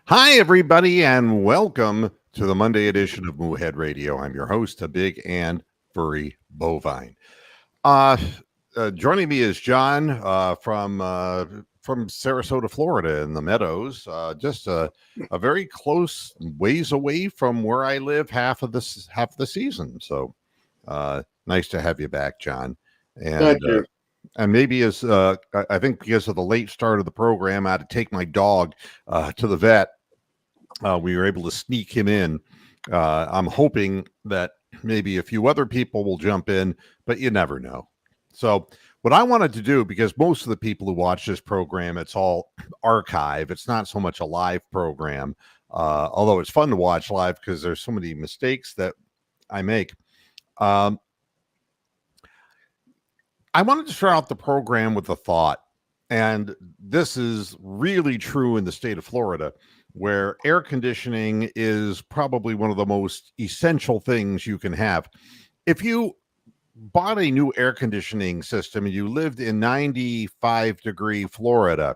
Hi, everybody, and welcome to the Monday edition of Moohead Radio. I'm your host, a big and furry bovine. Uh, Joining me is John from Sarasota, Florida, in the Meadows, just a very close ways away from where I live half the season. So nice to have you back, John. And Thank you. and maybe I think because of the late start of the program, I had to take my dog to the vet. We were able to sneak him in. I'm hoping that maybe a few other people will jump in, but you never know. So, what I wanted to do, because most of the people who watch this program, it's all archive. It's not so much a live program, although it's fun to watch live because there's so many mistakes that I make. Um, I wanted to start out the program with a thought, and this is really true in the state of Florida, where air conditioning is probably one of the most essential things you can have. If you bought a new air conditioning system and you lived in 95-degree Florida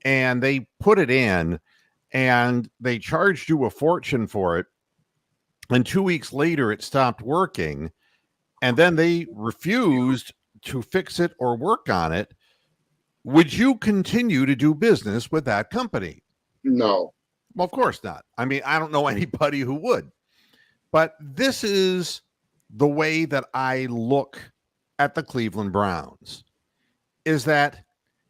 and they put it in and they charged you a fortune for it, and 2 weeks later it stopped working, and then they refused to fix it or work on it, would you continue to do business with that company? No. Well, of course not. I mean, I don't know anybody who would. But this is the way that I look at the Cleveland Browns, is that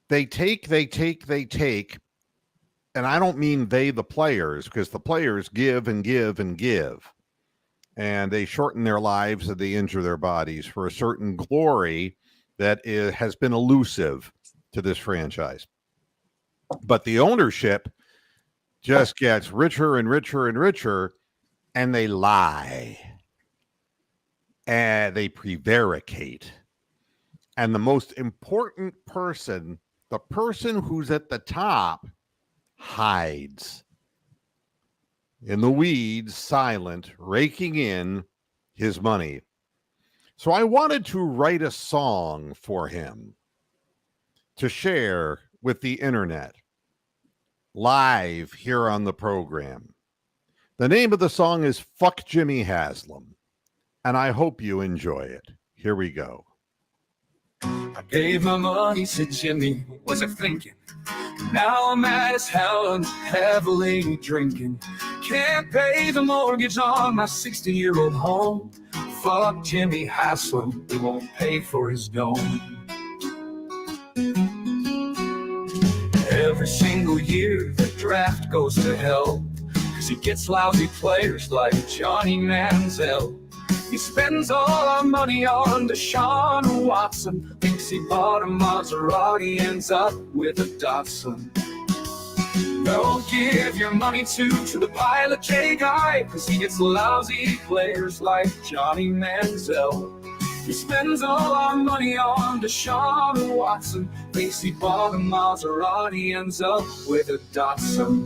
they take, and I don't mean they, the players, because the players give and give and give, and they shorten their lives and they injure their bodies for a certain glory that has been elusive to this franchise. But the ownership just gets richer and richer and richer, and they lie and they prevaricate. And the most important person, the person who's at the top, hides in the weeds, silent, raking in his money. So I wanted to write a song for him to share with the internet live here on the program. The name of the song is Fuck Jimmy Haslam, and I hope you enjoy it. Here we go. I gave my money to Jimmy, what was I thinking? Now I'm mad as hell and heavily drinking. Can't pay the mortgage on my 60-year-old home. Fuck Jimmy Haslam, he won't pay for his dome. Every single year the draft goes to hell, cause he gets lousy players like Johnny Manziel. He spends all our money on Deshaun Watson. Thinks he bought a Maserati, ends up with a Datsun. Don't give your money to the pilot J guy, cause he gets lousy players like Johnny Manziel. He spends all our money on Deshaun Watson. Thinks he bought a Maserati, ends up with a Datsun.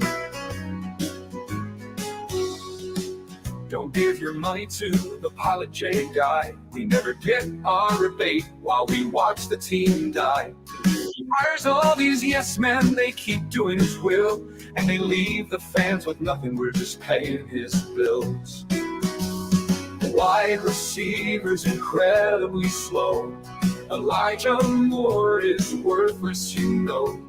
Don't give your money to the pilot J guy. We never get our rebate while we watch the team die. He hires all these yes men, they keep doing his will, and they leave the fans with nothing, we're just paying his bills. The wide receiver's incredibly slow. Elijah Moore is worthless, you know.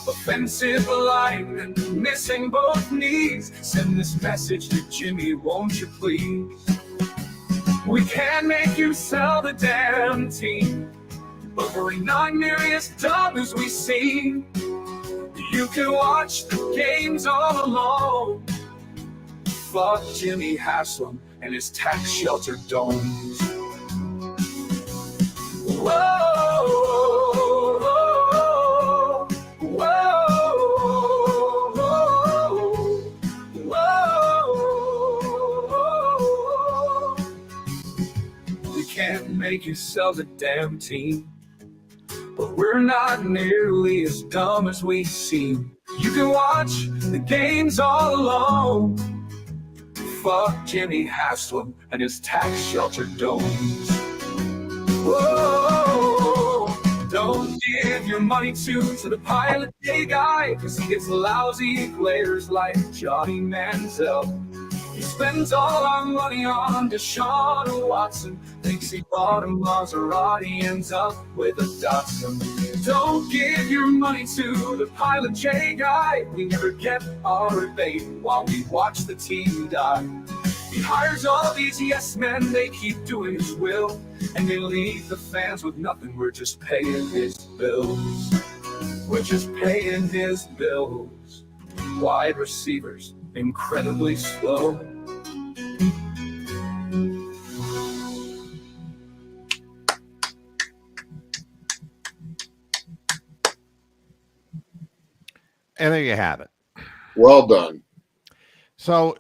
Offensive lineman missing both knees. Send this message to Jimmy, won't you please? We can't make you sell the damn team, but we're not nearly as dumb as we seem. You can watch the games all alone. Fuck Jimmy Haslam and his tax shelter domes. Whoa. Can't make you sell the damn team, but we're not nearly as dumb as we seem. You can watch the games all alone. Fuck Jimmy Haslam and his tax shelter domes. Whoa, Don't give your money to the pilot day guy, cause he gets lousy players like Johnny Manziel. He spends all our money on Deshaun Watson, thinks he bought a Maserati, ends up with a Datsun. Don't give your money to the pilot J guy, we never get our rebate while we watch the team die. He hires all these yes men, they keep doing his will, and they leave the fans with nothing. We're just paying his bills. We're just paying his bills. Wide receivers, incredibly slow. And there you have it. Well done. So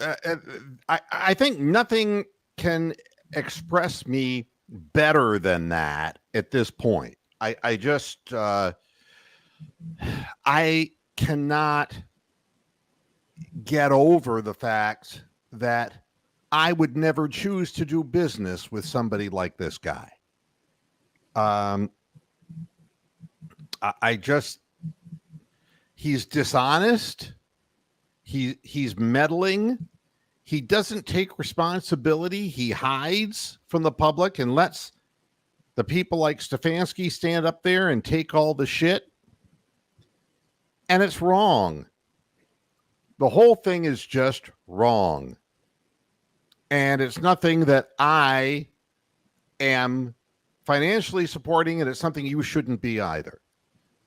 I think nothing can express me better than that at this point. I just I cannot get over the fact that I would never choose to do business with somebody like this guy. I just, he's dishonest. He's meddling. He doesn't take responsibility. He hides from the public and lets the people like Stefanski stand up there and take all the shit. And it's wrong. The whole thing is just wrong. And it's nothing that I am financially supporting, and it's something you shouldn't be either.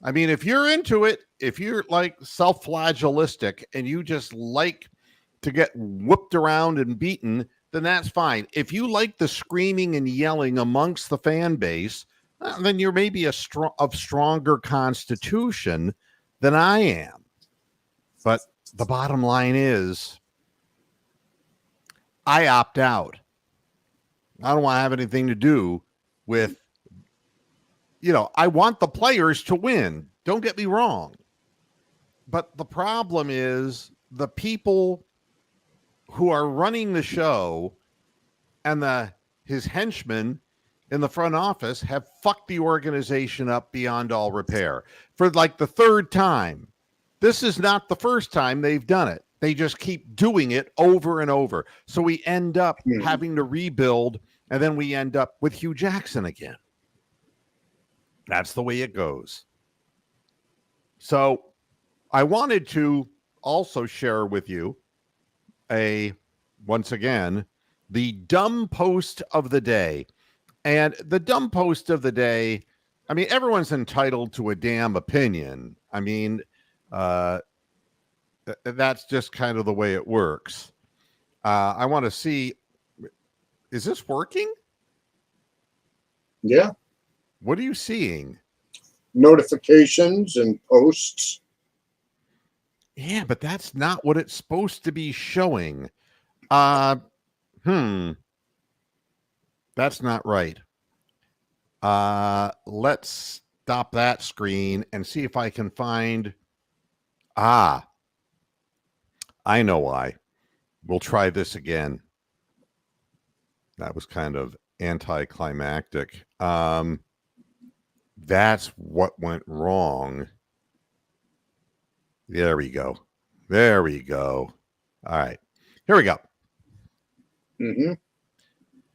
I mean, if you're into it, if you're like self-flagellistic and you just like to get whooped around and beaten, then that's fine. If you like the screaming and yelling amongst the fan base, then you're maybe of stronger constitution than I am. But the bottom line is, I opt out. I don't want to have anything to do with, I want the players to win. Don't get me wrong. But the problem is the people who are running the show and his henchmen in the front office have fucked the organization up beyond all repair for like the third time. This is not the first time they've done it. They just keep doing it over and over. So we end up having to rebuild, and then we end up with Hugh Jackson again. That's the way it goes. So I wanted to also share with you once again, the dumb post of the day. And the dumb post of the day, I mean, everyone's entitled to a damn opinion. I mean, that's just kind of the way it works. I want to see, is this working? Yeah. What are you seeing? Notifications and posts. Yeah, but that's not what it's supposed to be showing. That's not right. Let's stop that screen and see if I can find. I know why. We'll try this again. That was kind of anticlimactic. That's what went wrong. There we go. There we go. All right. Here we go. Mm-hmm.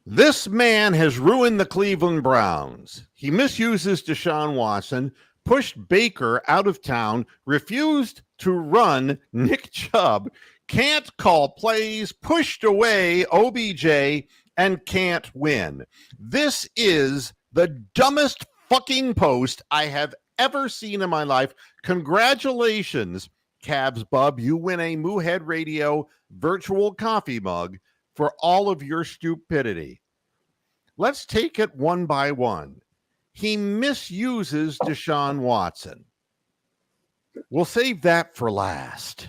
This man has ruined the Cleveland Browns. He misuses Deshaun Watson, pushed Baker out of town, refused to run Nick Chubb, can't call plays, pushed away OBJ, and can't win. This is the dumbest fucking post I have ever seen in my life. Congratulations, Cavs Bub. You win a Moohead Radio virtual coffee mug for all of your stupidity. Let's take it one by one. He misuses Deshaun Watson. We'll save that for last.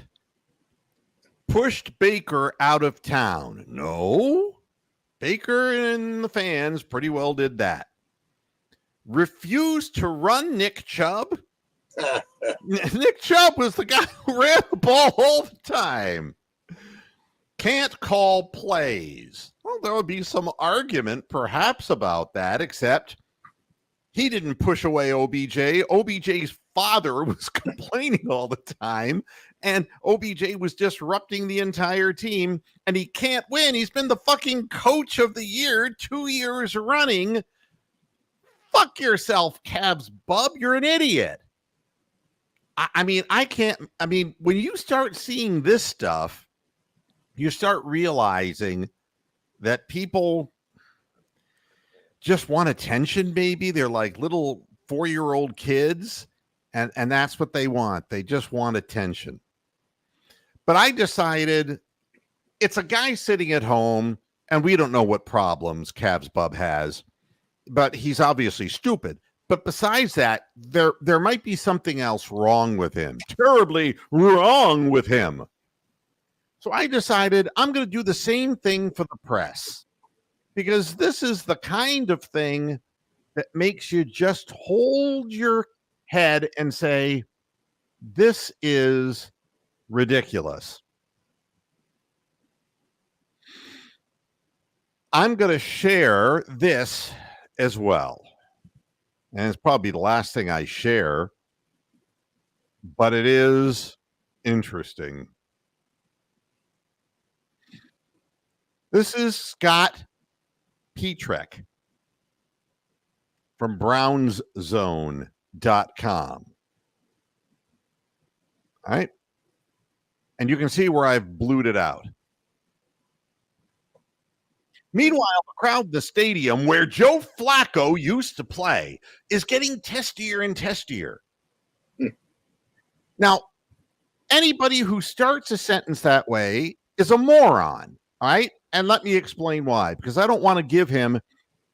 Pushed Baker out of town. No. Baker and the fans pretty well did that. Refused to run Nick Chubb. Nick Chubb was the guy who ran the ball all the time. Can't call plays. Well, there would be some argument perhaps about that, except He didn't push away OBJ. OBJ's father was complaining all the time, and OBJ was disrupting the entire team, and he can't win. He's been the fucking coach of the year 2 years running. Fuck yourself, Cavs bub. You're an idiot. I mean, when you start seeing this stuff, you start realizing that people just want attention, maybe. They're like little 4-year-old kids, and that's what they want. They just want attention. But I decided it's a guy sitting at home, and we don't know what problems Cavs Bub has, but he's obviously stupid. But besides that, there might be something else wrong with him, terribly wrong with him. So I decided I'm going to do the same thing for the press, because this is the kind of thing that makes you just hold your head and say, this is ridiculous. I'm going to share this as well. And it's probably the last thing I share, but it is interesting. This is Scott Petrek from brownszone.com. All right. And you can see where I've blued it out. Meanwhile, the crowd in the stadium where Joe Flacco used to play is getting testier and testier. Now, anybody who starts a sentence that way is a moron, all right? And let me explain why, because I don't want to give him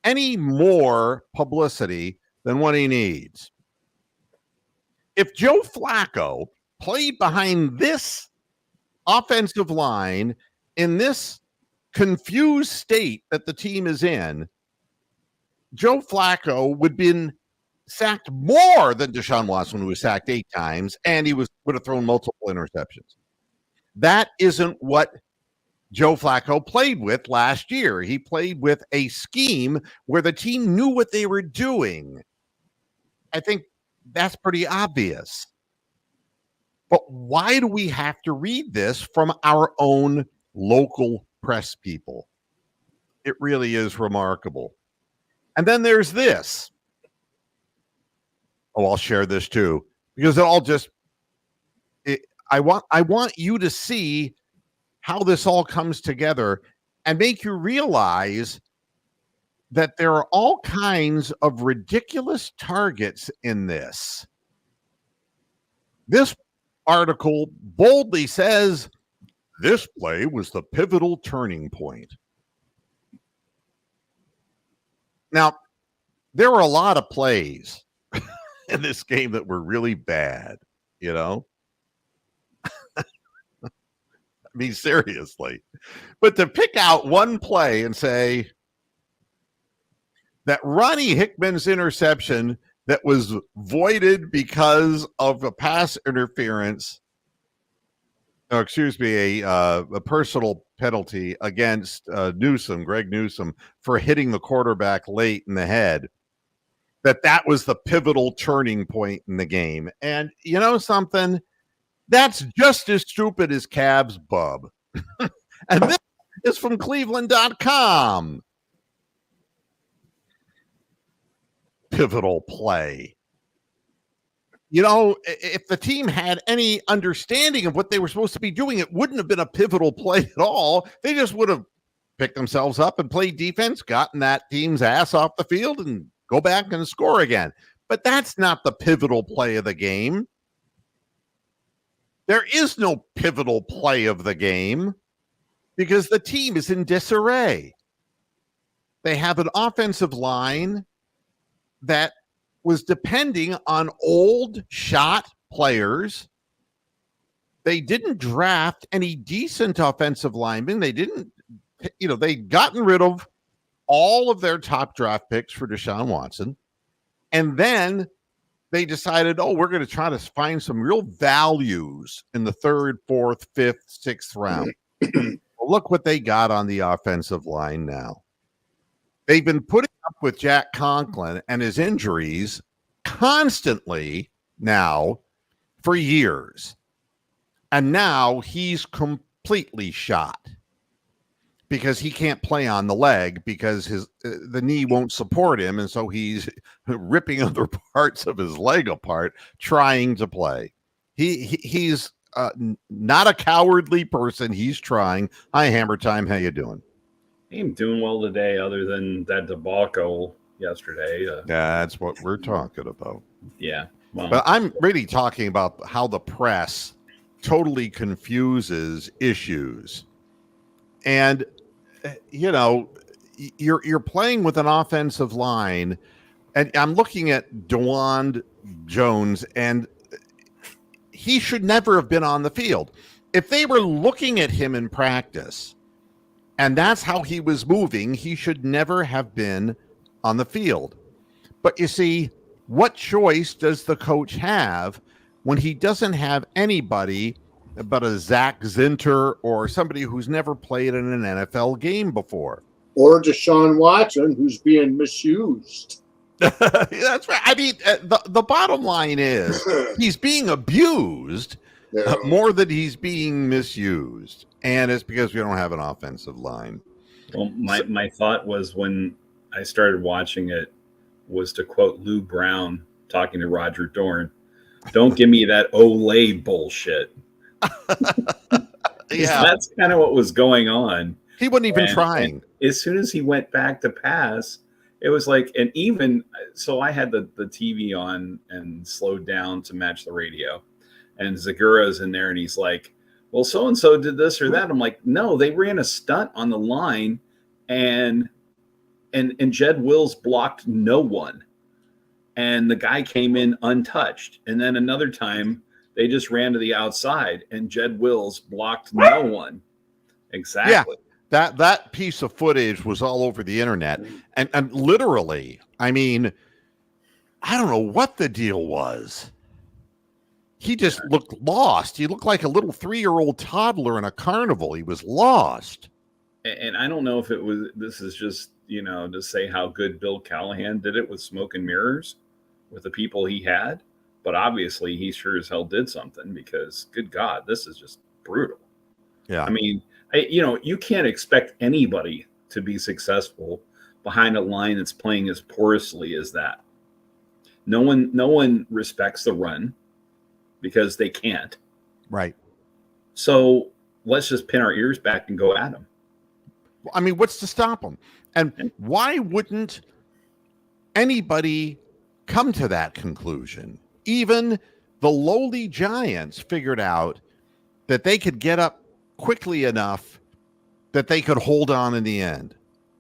any more publicity than what he needs. If Joe Flacco played behind this offensive line in this confused state that the team is in, Joe Flacco would have been sacked more than Deshaun Watson, who was sacked 8 times, and he would have thrown multiple interceptions. That isn't what Joe Flacco played with last year. He played with a scheme where the team knew what they were doing. I think that's pretty obvious. But why do we have to read this from our own local press people? It really is remarkable. And then there's this. Oh, I'll share this too, because it all just, I want you to see how this all comes together and make you realize that there are all kinds of ridiculous targets in this. This article boldly says this play was the pivotal turning point. Now, there were a lot of plays in this game that were really bad, you know? I mean, seriously. But to pick out one play and say that Ronnie Hickman's interception that was voided because of a pass interference, a personal penalty against Greg Newsome, for hitting the quarterback late in the head, that was the pivotal turning point in the game. And you know something? That's just as stupid as Cavs Bub. And this is from Cleveland.com. Pivotal play. You know, if the team had any understanding of what they were supposed to be doing, it wouldn't have been a pivotal play at all. They just would have picked themselves up and played defense, gotten that team's ass off the field, and go back and score again. But that's not the pivotal play of the game. There is no pivotal play of the game because the team is in disarray. They have an offensive line that was depending on old shot players. They didn't draft any decent offensive linemen. They didn't, they'd gotten rid of all of their top draft picks for Deshaun Watson. And then they decided, we're going to try to find some real values in the 3rd, 4th, 5th, 6th round. Well, look what they got on the offensive line now. They've been putting up with Jack Conklin and his injuries constantly now for years. And now he's completely shot because he can't play on the leg because the knee won't support him. And so he's ripping other parts of his leg apart trying to play. He's not a cowardly person. He's trying. Hi, Hammer Time. How you doing? I'm doing well today, other than that debacle yesterday. That's what we're talking about. Yeah. Well, But I'm really talking about how the press totally confuses issues. And, you know, you're playing with an offensive line, and I'm looking at DeWand Jones, and he should never have been on the field. If they were looking at him in practice, and that's how he was moving, he should never have been on the field. But you see, what choice does the coach have when he doesn't have anybody but a Zach Zinter or somebody who's never played in an NFL game before? Or Deshaun Watson, who's being misused. That's right. I mean, the bottom line is he's being abused more than he's being misused. And it's because we don't have an offensive line. well, my thought was when I started watching it was to quote Lou Brown talking to Roger Dorn, "Don't give me that Olay bullshit." Yeah, That's kind of what was going on. he wasn't even trying. And as soon as he went back to pass, it was like, and even so, I had the TV on and slowed down to match the radio, and Zagura's in there, and he's like, "Well, so and so did this or that." I'm like, "No, they ran a stunt on the line, and Jed Wills blocked no one, and the guy came in untouched. And then another time, they just ran to the outside, and Jed Wills blocked no one." Exactly. Yeah. That piece of footage was all over the internet. And literally, I mean, I don't know what the deal was. He just looked lost. He looked like a little 3-year-old toddler in a carnival. He was lost. And I don't know if it was, this is just, to say how good Bill Callahan did it with smoke and mirrors with the people he had. But obviously, he sure as hell did something, because, good God, this is just brutal. Yeah. I mean, you can't expect anybody to be successful behind a line that's playing as porously as that. No one respects the run because they can't. Right. So let's just pin our ears back and go at them. I mean, what's to stop them? And why wouldn't anybody come to that conclusion? Even the lowly Giants figured out that they could get up quickly enough that they could hold on in the end.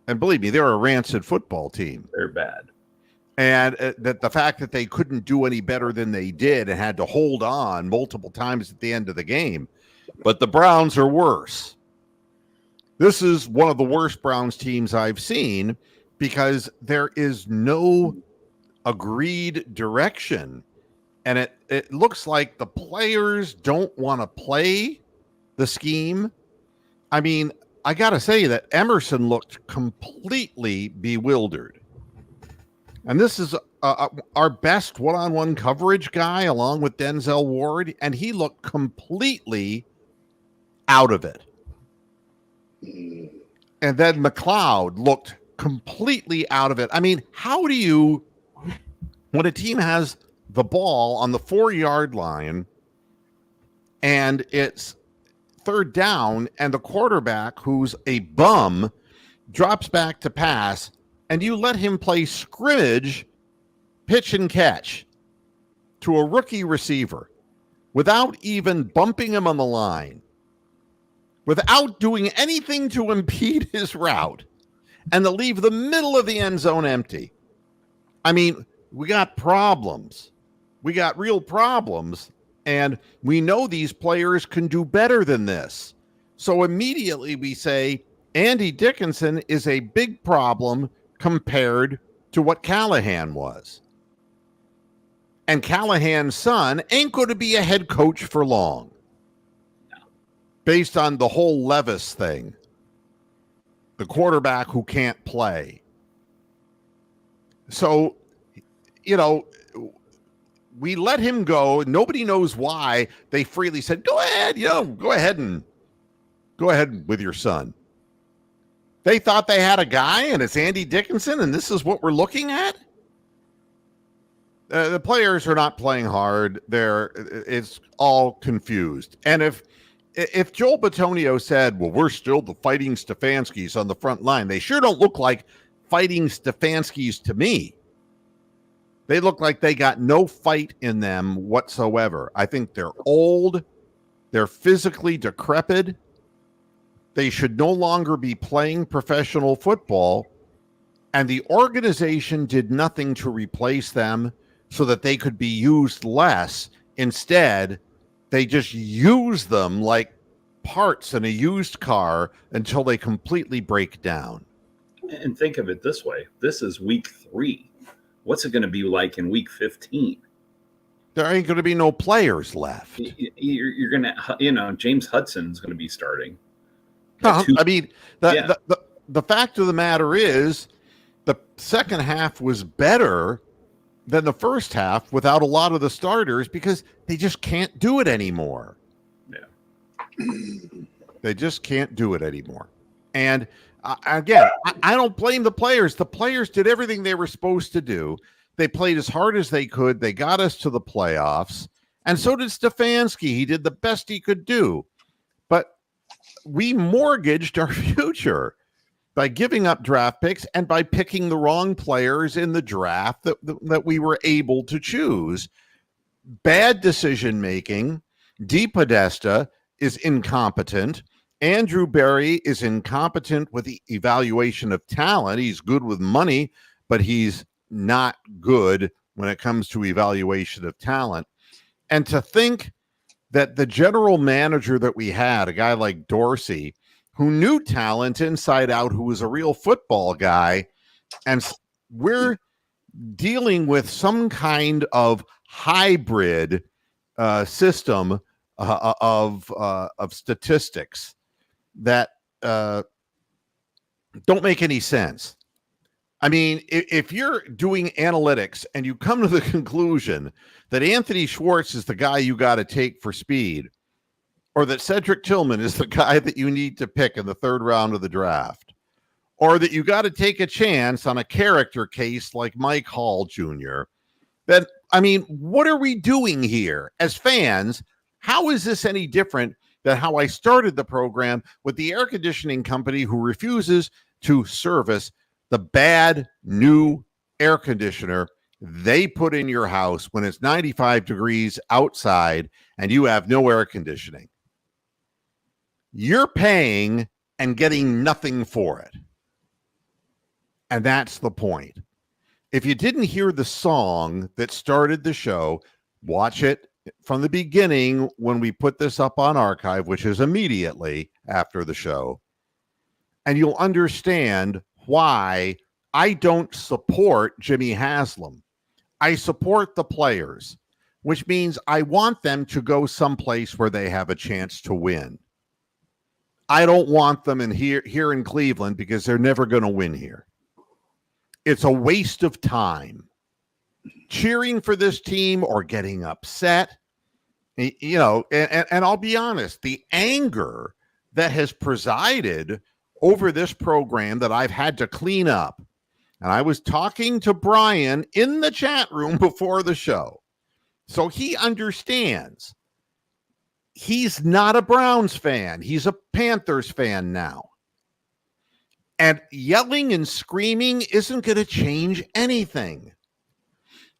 And believe me, they're a rancid football team. They're bad. And that the fact that they couldn't do any better than they did and had to hold on multiple times at the end of the game. But the Browns are worse. This is one of the worst Browns teams I've seen, because there is no agreed direction. And it looks like the players don't want to play the scheme. I mean, I got to say that Emerson looked completely bewildered. And this is our best one-on-one coverage guy, along with Denzel Ward, and he looked completely out of it. And then McLeod looked completely out of it. I mean, how do you, when a team has the ball on the 4-yard line and it's third down and the quarterback, who's a bum, drops back to pass, and you let him play scrimmage, pitch and catch to a rookie receiver without even bumping him on the line, without doing anything to impede his route, and to leave the middle of the end zone empty? I mean, we got problems. We got real problems, and we know these players can do better than this. So immediately we say Andy Dickinson is a big problem compared to what Callahan was. And Callahan's son ain't going to be a head coach for long, based on the whole Levis thing. The quarterback who can't play. So, you know, we let him go. Nobody knows why. They freely said, go ahead, go ahead with your son. They thought they had a guy, and it's Andy Dickinson, and this is what we're looking at? The players are not playing hard. It's all confused. And if Joel Bitonio said, well, we're still the fighting Stefanskis on the front line, they sure don't look like fighting Stefanskis to me. They look like they got no fight in them whatsoever. I think they're old. They're physically decrepit. They should no longer be playing professional football. And the organization did nothing to replace them so that they could be used less. Instead, they just use them like parts in a used car until they completely break down. And think of it this way. This is week 3. What's it going to be like in week 15? There ain't going to be no players left. You're going to, James Hudson's going to be starting. I mean, the fact of the matter is the second half was better than the first half without a lot of the starters because they just can't do it anymore. Yeah. They just can't do it anymore. And again, I don't blame the players. The players did everything they were supposed to do. They played as hard as they could. They got us to the playoffs. And so did Stefanski. He did the best he could do. But we mortgaged our future by giving up draft picks and by picking the wrong players in the draft that we were able to choose. Bad decision making. DePodesta is incompetent. Andrew Berry is incompetent with the evaluation of talent. He's good with money, but he's not good when it comes to evaluation of talent. And to think that the general manager that we had, a guy like Dorsey, who knew talent inside out, who was a real football guy, and we're dealing with some kind of hybrid system of statistics that don't make any sense. I mean, if you're doing analytics and you come to the conclusion that Anthony Schwartz is the guy you got to take for speed, or that Cedric Tillman is the guy that you need to pick in the third round of the draft, or that you got to take a chance on a character case like Mike Hall Jr., then, I mean, what are we doing here as fans? How is this any different than how I started the program with the air conditioning company who refuses to service the bad new air conditioner they put in your house when it's 95 degrees outside and you have no air conditioning? You're paying and getting nothing for it. And that's the point. If you didn't hear the song that started the show, watch it from the beginning when we put this up on archive, which is immediately after the show. And you'll understand why I don't support Jimmy Haslam. I support the players, which means I want them to go someplace where they have a chance to win. I don't want them here in Cleveland because they're never going to win here. It's a waste of time cheering for this team or getting upset. You know, and I'll be honest, the anger that has presided over this program that I've had to clean up. And I was talking to Brian in the chat room before the show, so he understands. He's not a Browns fan. He's a Panthers fan now. And yelling and screaming isn't going to change anything.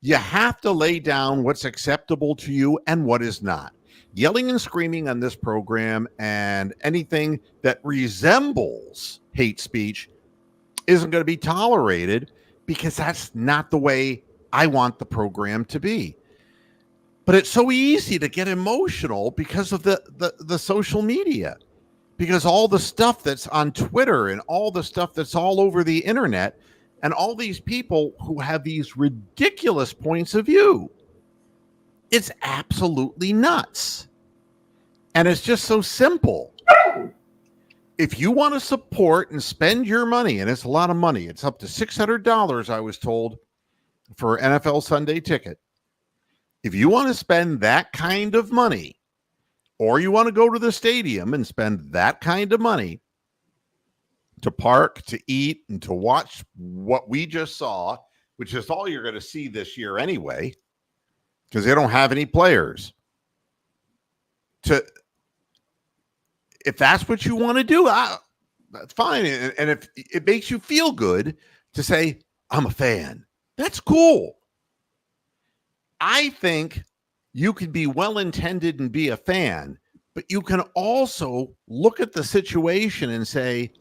You have to lay down what's acceptable to you and what is not. Yelling and screaming on this program and anything that resembles hate speech isn't going to be tolerated because that's not the way I want the program to be. But it's so easy to get emotional because of the social media, because all the stuff that's on Twitter and all the stuff that's all over the internet and all these people who have these ridiculous points of view. It's absolutely nuts. And it's just so simple. If you want to support and spend your money, and it's a lot of money, it's up to $600, I was told, for NFL Sunday Ticket, if you want to spend that kind of money, or you want to go to the stadium and spend that kind of money to park, to eat, and to watch what we just saw, which is all you're going to see this year anyway, because they don't have any players. If that's what you want to do, that's fine. And if it makes you feel good to say, I'm a fan, that's cool. I think you could be well-intended and be a fan, but you can also look at the situation and say,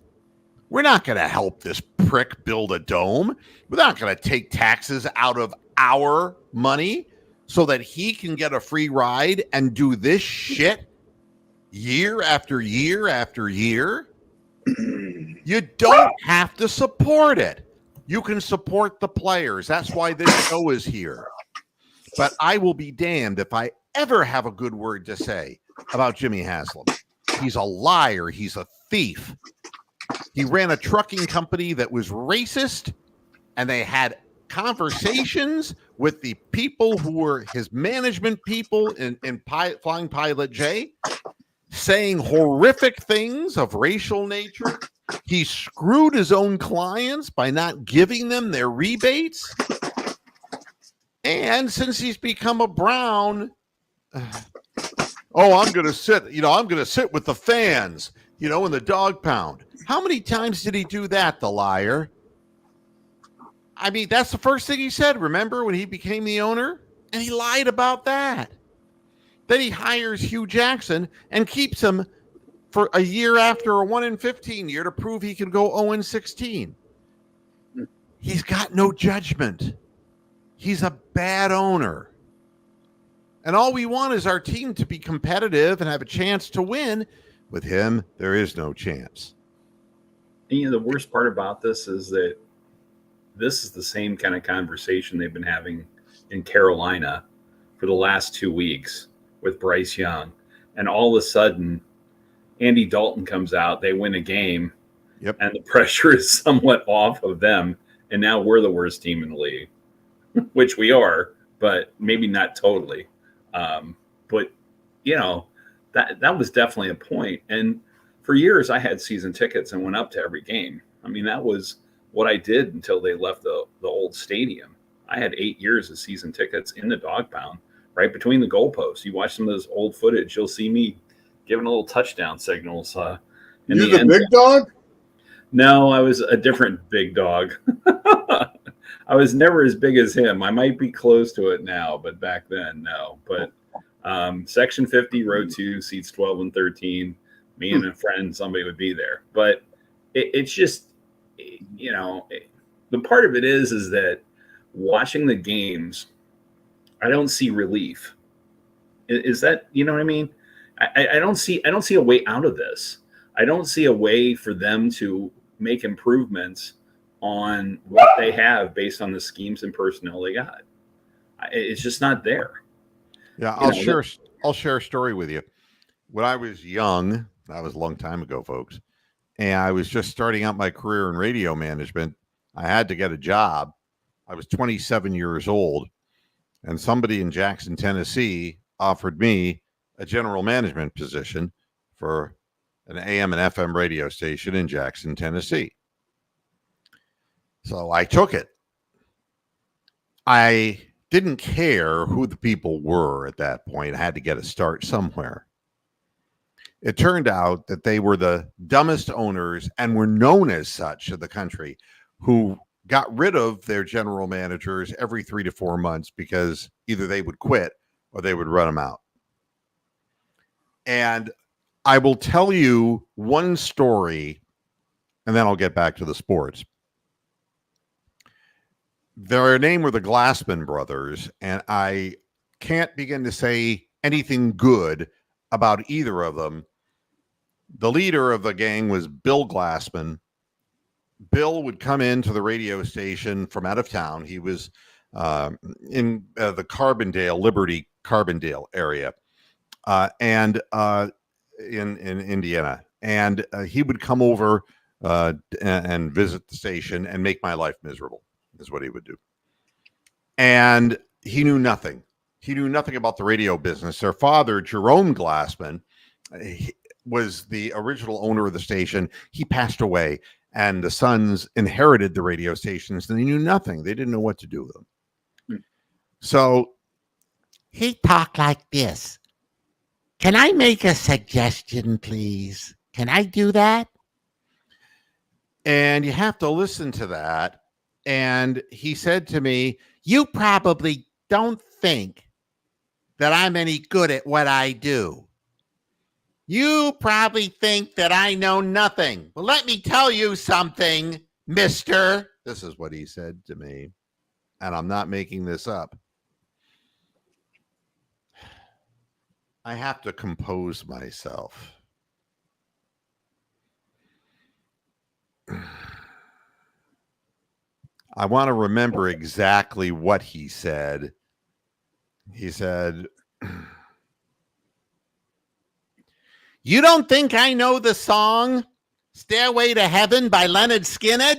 we're not going to help this prick build a dome. We're not going to take taxes out of our money so that he can get a free ride and do this shit year after year after year. You don't have to support it. You can support the players. That's why this show is here. But I will be damned if I ever have a good word to say about Jimmy Haslam. He's a liar. He's a thief. He ran a trucking company that was racist, and they had conversations with the people who were his management people in Flying Pilot J, saying horrific things of racial nature. He screwed his own clients by not giving them their rebates. And since he's become a Brown, I'm going to sit, I'm going to sit with the fans, in the dog pound. How many times did he do that, the liar? I mean, that's the first thing he said, remember, when he became the owner? And he lied about that. Then he hires Hugh Jackson and keeps him for a year after a 1-in-15 year to prove he can go 0-16. He's got no judgment. He's a bad owner. And all we want is our team to be competitive and have a chance to win. With him, there is no chance. And, the worst part about this is that this is the same kind of conversation they've been having in Carolina for the last 2 weeks with Bryce Young. And all of a sudden, Andy Dalton comes out, they win a game, and the pressure is somewhat off of them. And now we're the worst team in the league, which we are, but maybe not totally. But, that was definitely a point. And for years, I had season tickets and went up to every game. I mean, that was what I did until they left the old stadium. I had 8 years of season tickets in the dog pound, right between the goalposts. You watch some of those old footage, you'll see me giving a little touchdown signals. You the big dog? No, I was a different big dog. I was never as big as him. I might be close to it now, but back then, no. But Section 50, row 2, seats 12 and 13. Me and a friend, somebody would be there. But it's just, the part of it is that watching the games, I don't see relief. Is that, you know what I mean? I don't see a way out of this. I don't see a way for them to make improvements on what they have based on the schemes and personnel they got. It's just not there. Yeah, I'll share a story with you. When I was young, that was a long time ago, folks, and I was just starting out my career in radio management, I had to get a job. I was 27 years old, and somebody in Jackson, Tennessee offered me a general management position for an AM and FM radio station in Jackson, Tennessee. So I took it. I didn't care who the people were at that point. I had to get a start somewhere. It turned out that they were the dumbest owners and were known as such in the country, who got rid of their general managers every 3 to 4 months because either they would quit or they would run them out. And I will tell you one story, and then I'll get back to the sports. Their name were the Glassman brothers, and I can't begin to say anything good about either of them. The leader of the gang was Bill Glassman. Bill would come into the radio station from out of town. He was in the Liberty Carbondale area, and in Indiana. And he would come over and visit the station and make my life miserable, is what he would do. And he knew nothing. He knew nothing about the radio business. Their father, Jerome Glassman, was the original owner of the station. He passed away, and the sons inherited the radio stations, and they knew nothing. They didn't know what to do with them. So he talked like this. Can I make a suggestion, please? Can I do that? And you have to listen to that. And he said to me, you probably don't think that I'm any good at what I do. You probably think that I know nothing. Well, let me tell you something, mister. This is what he said to me. And I'm not making this up. I have to compose myself. I want to remember exactly what he said. He said, you don't think I know the song Stairway to Heaven by Leonard Skinner?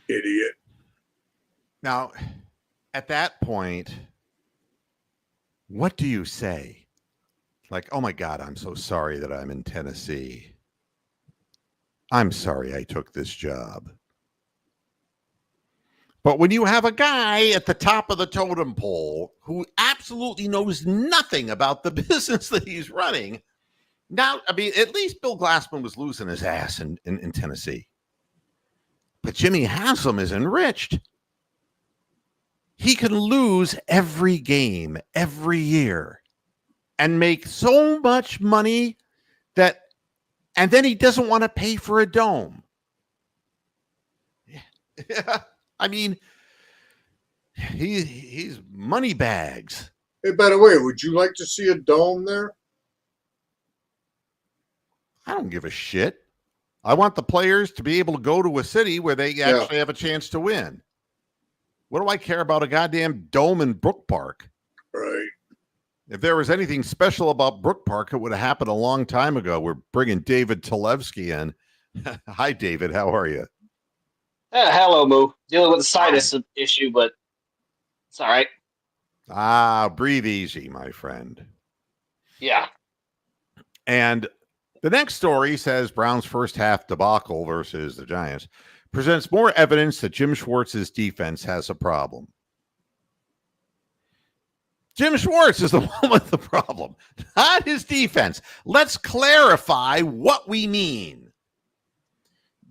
Idiot. Now, at that point, what do you say? Like, oh my God, I'm so sorry that I'm in Tennessee. I'm sorry I took this job. But when you have a guy at the top of the totem pole who absolutely knows nothing about the business that he's running, now, I mean, at least Bill Glassman was losing his ass in Tennessee. But Jimmy Haslam is enriched. He can lose every game, every year, and make so much money that, and then he doesn't want to pay for a dome. Yeah. I mean, he's money bags. Hey, by the way, would you like to see a dome there? I don't give a shit. I want the players to be able to go to a city where they actually have a chance to win. What do I care about a goddamn dome in Brook Park? Right. If there was anything special about Brook Park, it would have happened a long time ago. We're bringing David Talevsky in. Hi, David. How are you? Hello, Moo. Dealing with a sinus issue, but it's all right. Breathe easy, my friend. Yeah. And the next story says Browns' first half debacle versus the Giants presents more evidence that Jim Schwartz's defense has a problem. Jim Schwartz is the one with the problem, not his defense. Let's clarify what we mean.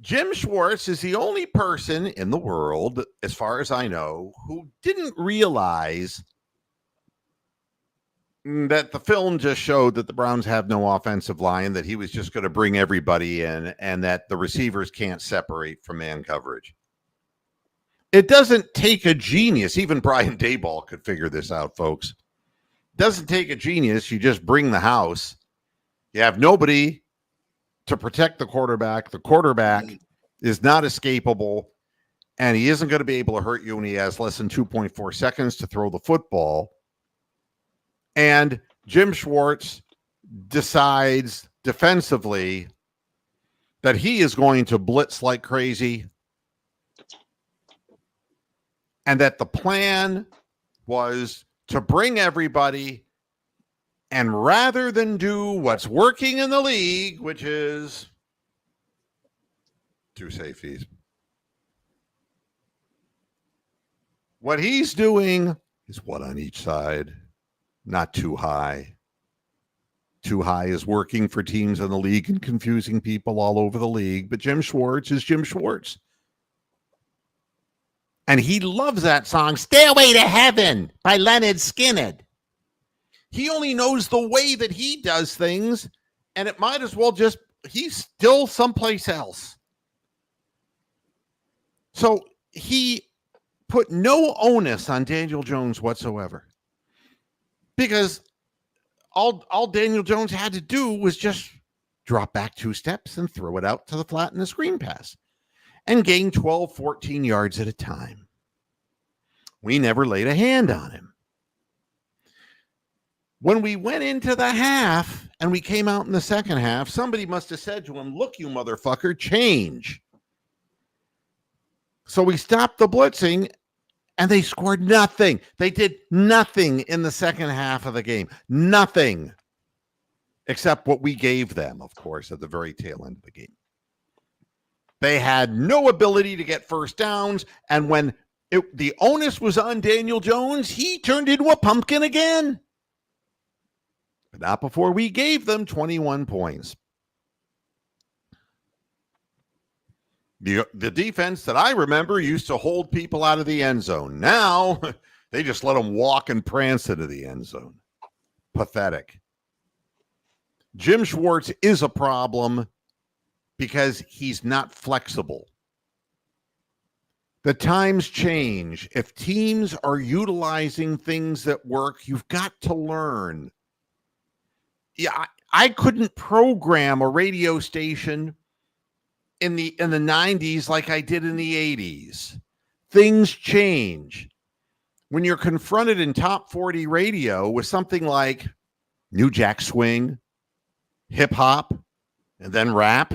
Jim Schwartz is the only person in the world, as far as I know, who didn't realize that the film just showed that the Browns have no offensive line, that he was just going to bring everybody in, and that the receivers can't separate from man coverage. It doesn't take a genius. Even Brian Daboll could figure this out, folks. It doesn't take a genius. You just bring the house. You have nobody to protect the quarterback. The quarterback is not escapable, and he isn't going to be able to hurt you when he has less than 2.4 seconds to throw the football. And Jim Schwartz decides defensively that he is going to blitz like crazy, and that the plan was to bring everybody, and rather than do what's working in the league, which is 2 safeties, what he's doing is one on each side. Not too high. Too high is working for teams in the league and confusing people all over the league. But Jim Schwartz is Jim Schwartz. And he loves that song, Stairway to Heaven by Leonard Skinner. He only knows the way that he does things, and it might as well just, he's still someplace else. So he put no onus on Daniel Jones whatsoever. Because all Daniel Jones had to do was just drop back 2 steps and throw it out to the flat in the screen pass and gain 12, 14 yards at a time. We never laid a hand on him. When we went into the half and we came out in the second half, somebody must have said to him, look, you motherfucker, change. So we stopped the blitzing, and they scored nothing. They did nothing in the second half of the game. Nothing. Except what we gave them, of course, at the very tail end of the game. They had no ability to get first downs, and when the onus was on Daniel Jones, he turned into a pumpkin again. But not before we gave them 21 points. The defense that I remember used to hold people out of the end zone. Now, they just let them walk and prance into the end zone. Pathetic. Jim Schwartz is a problem because he's not flexible. The times change. If teams are utilizing things that work, you've got to learn. Yeah, I couldn't program a radio station in the 90s like I did in the 80s. Things change. When you're confronted in top 40 radio with something like New Jack Swing, hip hop, and then rap,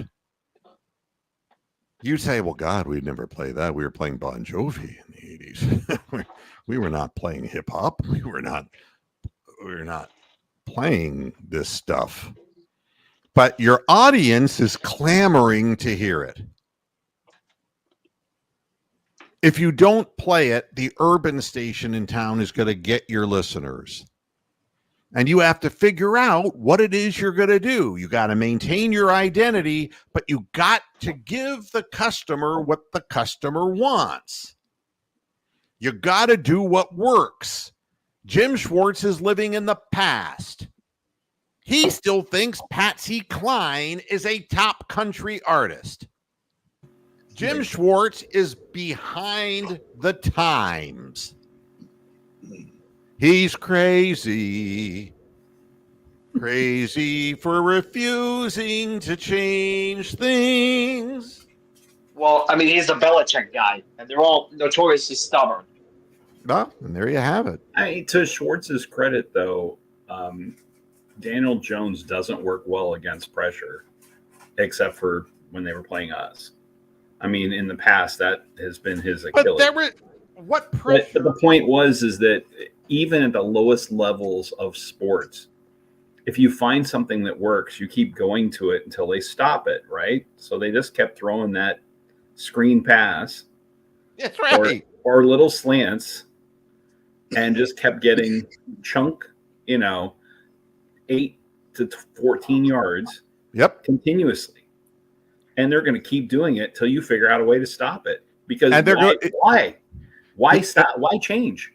you say, well, God, we'd never play that. We were playing Bon Jovi in the 80s. We were not playing hip hop. We were not playing this stuff. But your audience is clamoring to hear it. If you don't play it, the urban station in town is going to get your listeners. And you have to figure out what it is you're going to do. You got to maintain your identity, but you got to give the customer what the customer wants. You got to do what works. Jim Schwartz is living in the past. He still thinks Patsy Cline is a top country artist. Jim Schwartz is behind the times. He's crazy for refusing to change things. Well, I mean, he's a Belichick guy, and they're all notoriously stubborn. Well, and there you have it. To Schwartz's credit, though, Daniel Jones doesn't work well against pressure, except for when they were playing us. I mean, in the past, that has been his Achilles. But what pressure? But the point is that even at the lowest levels of sports, if you find something that works, you keep going to it until they stop it, right? So they just kept throwing that screen pass. That's right. Or little slants and just kept getting chunk, 8 to 14 yards. Yep. Continuously. And they're going to keep doing it till you figure out a way to stop it. Because why stop? Why change?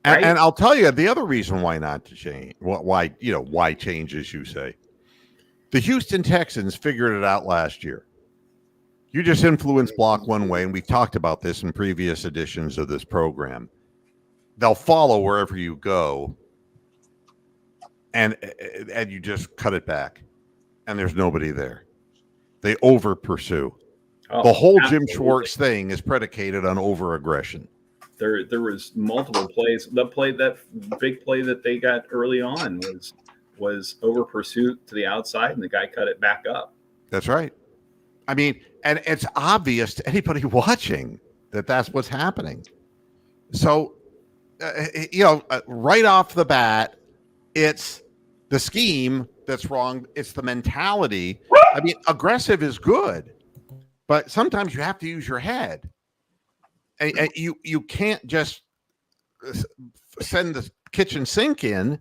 Right? And I'll tell you the other reason why not to change. Why change, as you say. The Houston Texans figured it out last year. You just influence block one way, and we've talked about this in previous editions of this program. They'll follow wherever you go, and you just cut it back, and there's nobody there. They over pursue. The whole absolutely. Jim Schwartz thing is predicated on over aggression. There was multiple plays. That big play that they got early on was over pursuit to the outside, and the guy cut it back up. That's right. I mean, and it's obvious to anybody watching that that's what's happening. So, right off the bat, it's the scheme that's wrong. It's the mentality. I mean, aggressive is good, but sometimes you have to use your head. And you can't just send the kitchen sink in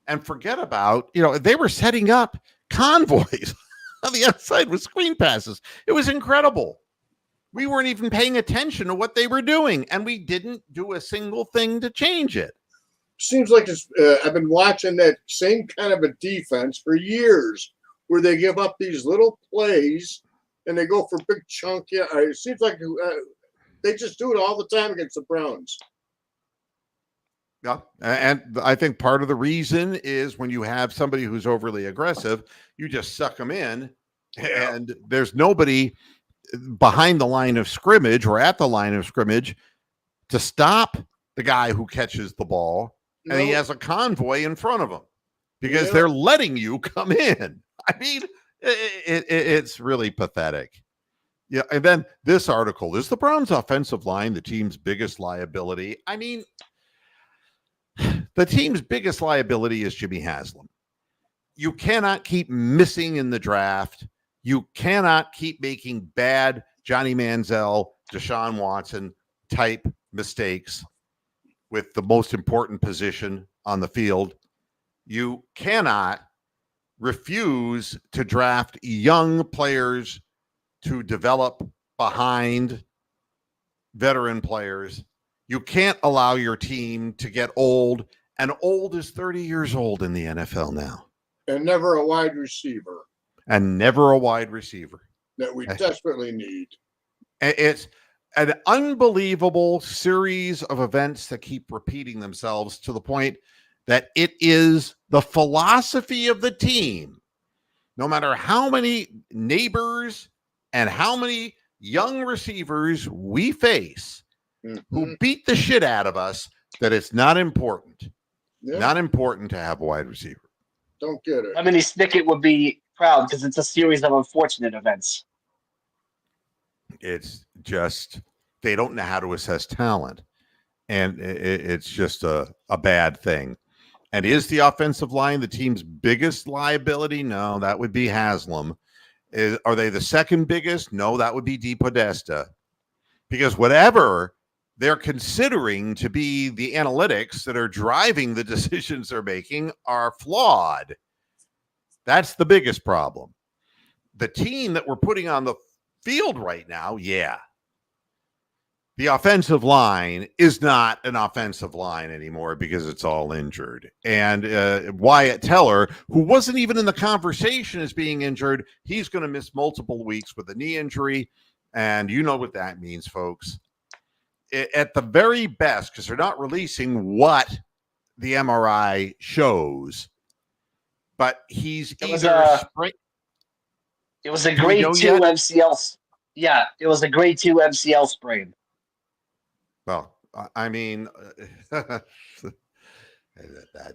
and forget about, they were setting up convoys on the outside with screen passes. It was incredible. We weren't even paying attention to what they were doing, and we didn't do a single thing to change it. Seems like I've been watching that same kind of a defense for years, where they give up these little plays and they go for big chunk. Yeah, it seems like they just do it all the time against the Browns. Yeah, and I think part of the reason is when you have somebody who's overly aggressive, you just suck them in, and there's nobody behind the line of scrimmage or at the line of scrimmage to stop the guy who catches the ball, and he has a convoy in front of him because they're letting you come in. I mean, it's really pathetic. Yeah, and then this article, is the Browns offensive line the team's biggest liability? I mean, the team's biggest liability is Jimmy Haslam. You cannot keep missing in the draft. You cannot keep making bad Johnny Manziel, Deshaun Watson type mistakes with the most important position on the field. You cannot refuse to draft young players to develop behind veteran players. You can't allow your team to get old, and old is 30 years old in the NFL now. And never a wide receiver. And never a wide receiver. That we desperately need. It's an unbelievable series of events that keep repeating themselves to the point that it is the philosophy of the team. No matter how many neighbors and how many young receivers we face who beat the shit out of us, that it's not important. Yeah. Not important to have a wide receiver. Don't get it. I mean, Snicket would be proud because it's a series of unfortunate events. It's just they don't know how to assess talent, and it's just a bad thing. And is the offensive line the team's biggest liability? No, that would be Haslam. Are they the second biggest? No, that would be DePodesta. Because whatever they're considering to be the analytics that are driving the decisions they're making are flawed. That's the biggest problem. The team that we're putting on the field right now, yeah. The offensive line is not an offensive line anymore because it's all injured. And Wyatt Teller, who wasn't even in the conversation as being injured, he's going to miss multiple weeks with a knee injury. And you know what that means, folks. At the very best, because they're not releasing what the MRI shows, but he's It was a grade 2 MCL. Yeah, it was a grade 2 MCL sprain. Well, I mean, that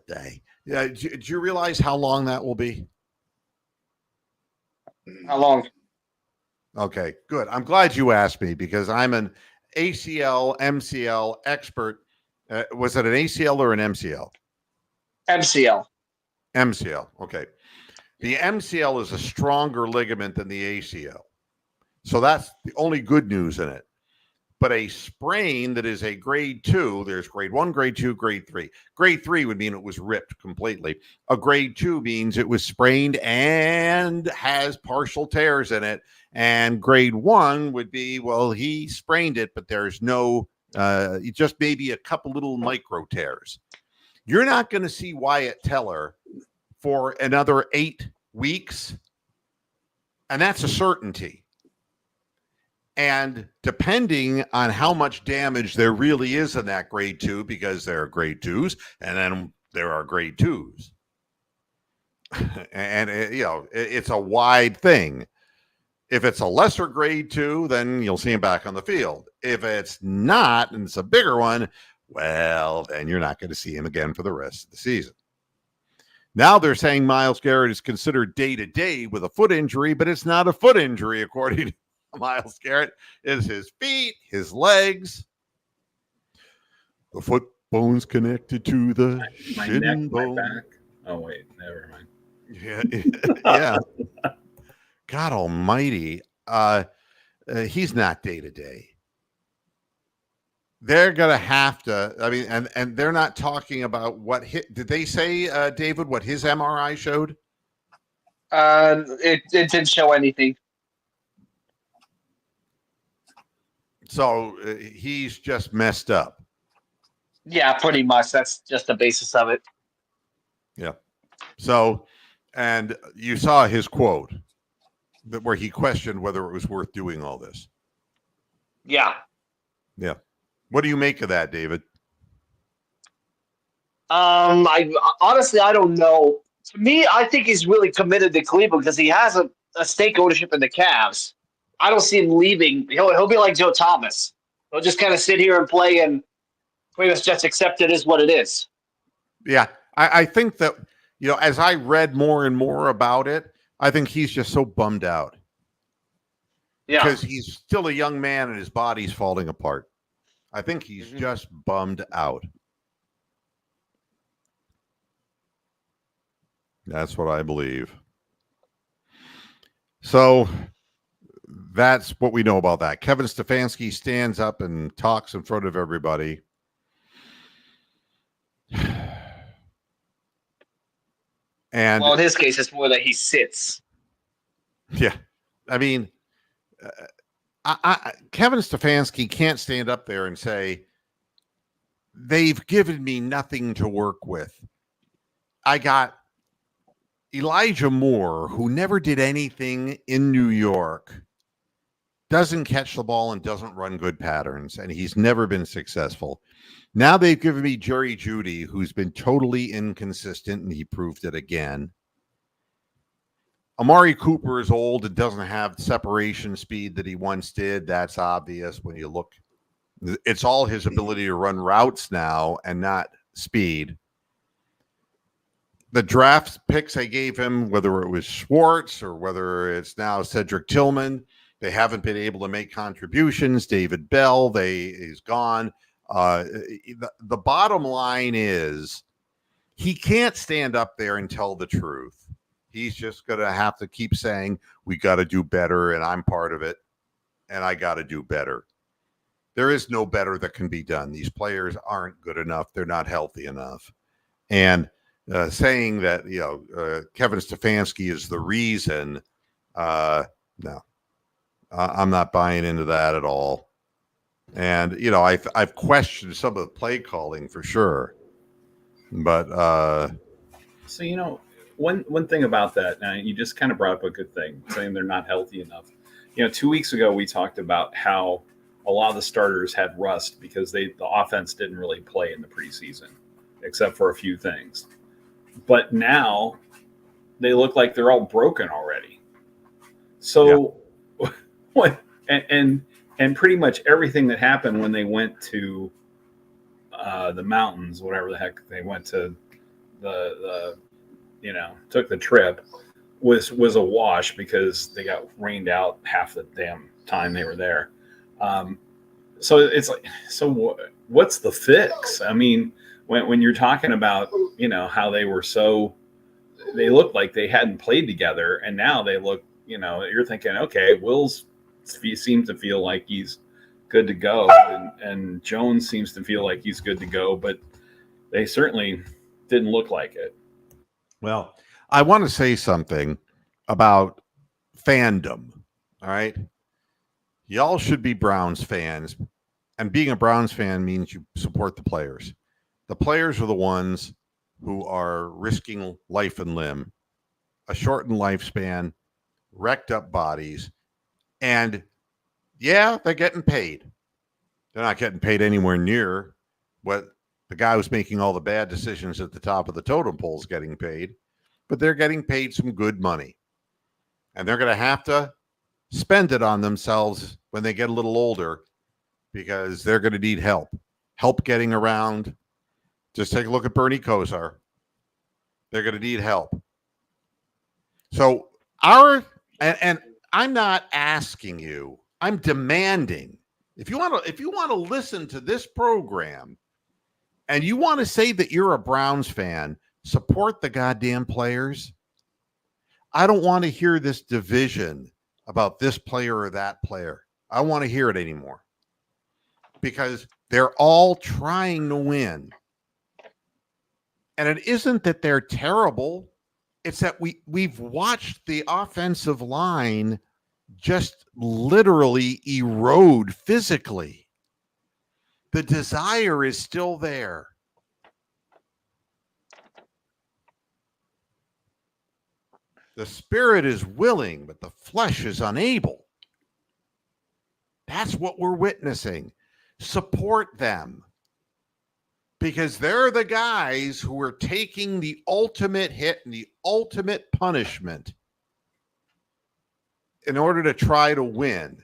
day. Yeah, do you realize how long that will be? How long? Okay, good. I'm glad you asked me because I'm an ACL, MCL expert. Was it an ACL or an MCL? MCL. MCL. Okay. The MCL is a stronger ligament than the ACL. So that's the only good news in it. But a sprain that is a grade 2, there's grade 1, grade 2, grade 3. Grade 3 would mean it was ripped completely. A grade 2 means it was sprained and has partial tears in it. And grade 1 would be, well, he sprained it, but there's no, just maybe a couple little micro tears. You're not going to see Wyatt Teller for another 8 weeks. And that's a certainty. And depending on how much damage there really is in that grade 2, because there are grade 2s and then there are grade 2s. And, it's a wide thing. If it's a lesser grade 2, then you'll see him back on the field. If it's not, and it's a bigger one, well, then you're not going to see him again for the rest of the season. Now they're saying Myles Garrett is considered day-to-day with a foot injury, but it's not a foot injury, according to Myles Garrett. Is his feet, his legs, the foot bone's connected to the shin neck, bone. my back. Oh wait, never mind. Yeah. God Almighty, he's not day to day. They're gonna have to. I mean, and they're not talking about what hit. Did they say, David, what his MRI showed? It didn't show anything. So he's just messed up. Yeah, pretty much. That's just the basis of it. Yeah. So, and you saw his quote where he questioned whether it was worth doing all this. Yeah. Yeah. What do you make of that, David? I honestly, I don't know. To me, I think he's really committed to Cleveland because he has a stake ownership in the Cavs. I don't see him leaving. He'll be like Joe Thomas. He'll just kind of sit here and play and pretty much just accept it is what it is. Yeah. I think that, as I read more and more about it, I think he's just so bummed out. Yeah. because he's still a young man and his body's falling apart. I think he's just bummed out. That's what I believe. So that's what we know about that. Kevin Stefanski stands up and talks in front of everybody. And well, in his case, it's more that he sits. yeah, I mean, Kevin Stefanski can't stand up there and say, they've given me nothing to work with. I got Elijah Moore, who never did anything in New York, doesn't catch the ball and doesn't run good patterns, and he's never been successful. Now they've given me Jerry Jeudy, who's been totally inconsistent, and he proved it again. Amari Cooper is old and doesn't have separation speed that he once did. That's obvious when you look. It's all his ability to run routes now and not speed. The draft picks I gave him, whether it was Schwartz or whether it's now Cedric Tillman, they haven't been able to make contributions. David Bell, he's gone. The bottom line is he can't stand up there and tell the truth. He's just going to have to keep saying, we got to do better, and I'm part of it, and I got to do better. There is no better that can be done. These players aren't good enough. They're not healthy enough. And saying that, Kevin Stefanski is the reason, no. I'm not buying into that at all. And, I've questioned some of the play calling for sure. But So, one thing about that, now you just kind of brought up a good thing, saying they're not healthy enough. 2 weeks ago, we talked about how a lot of the starters had rust because the offense didn't really play in the preseason, except for a few things. But now they look like they're all broken already. So what? And pretty much everything that happened when they went to the mountains, whatever the heck they went to, took the trip, was a wash because they got rained out half the damn time they were there. So it's like, so what's the fix? I mean, when you're talking about, how they looked like they hadn't played together, and now they look, you're thinking, okay, Will's seems to feel like he's good to go, and Jones seems to feel like he's good to go, but they certainly didn't look like it. Well, I want to say something about fandom. All right. Y'all should be Browns fans. And being a Browns fan means you support the players. The players are the ones who are risking life and limb, a shortened lifespan, wrecked up bodies. And yeah, they're getting paid. They're not getting paid anywhere near what the guy who's making all the bad decisions at the top of the totem pole is getting paid, but they're getting paid some good money. And they're going to have to spend it on themselves when they get a little older because they're going to need help getting around. Just take a look at Bernie Kosar. They're going to need help. So and I'm not asking you, I'm demanding. If you want to listen to this program and you want to say that you're a Browns fan, support the goddamn players. I don't want to hear this division about this player or that player. I don't want to hear it anymore because they're all trying to win. And it isn't that they're terrible. It's that we've watched the offensive line just literally erode physically. The desire is still there. The spirit is willing, but the flesh is unable. That's what we're witnessing. Support them. Because they're the guys who are taking the ultimate hit and the ultimate punishment in order to try to win.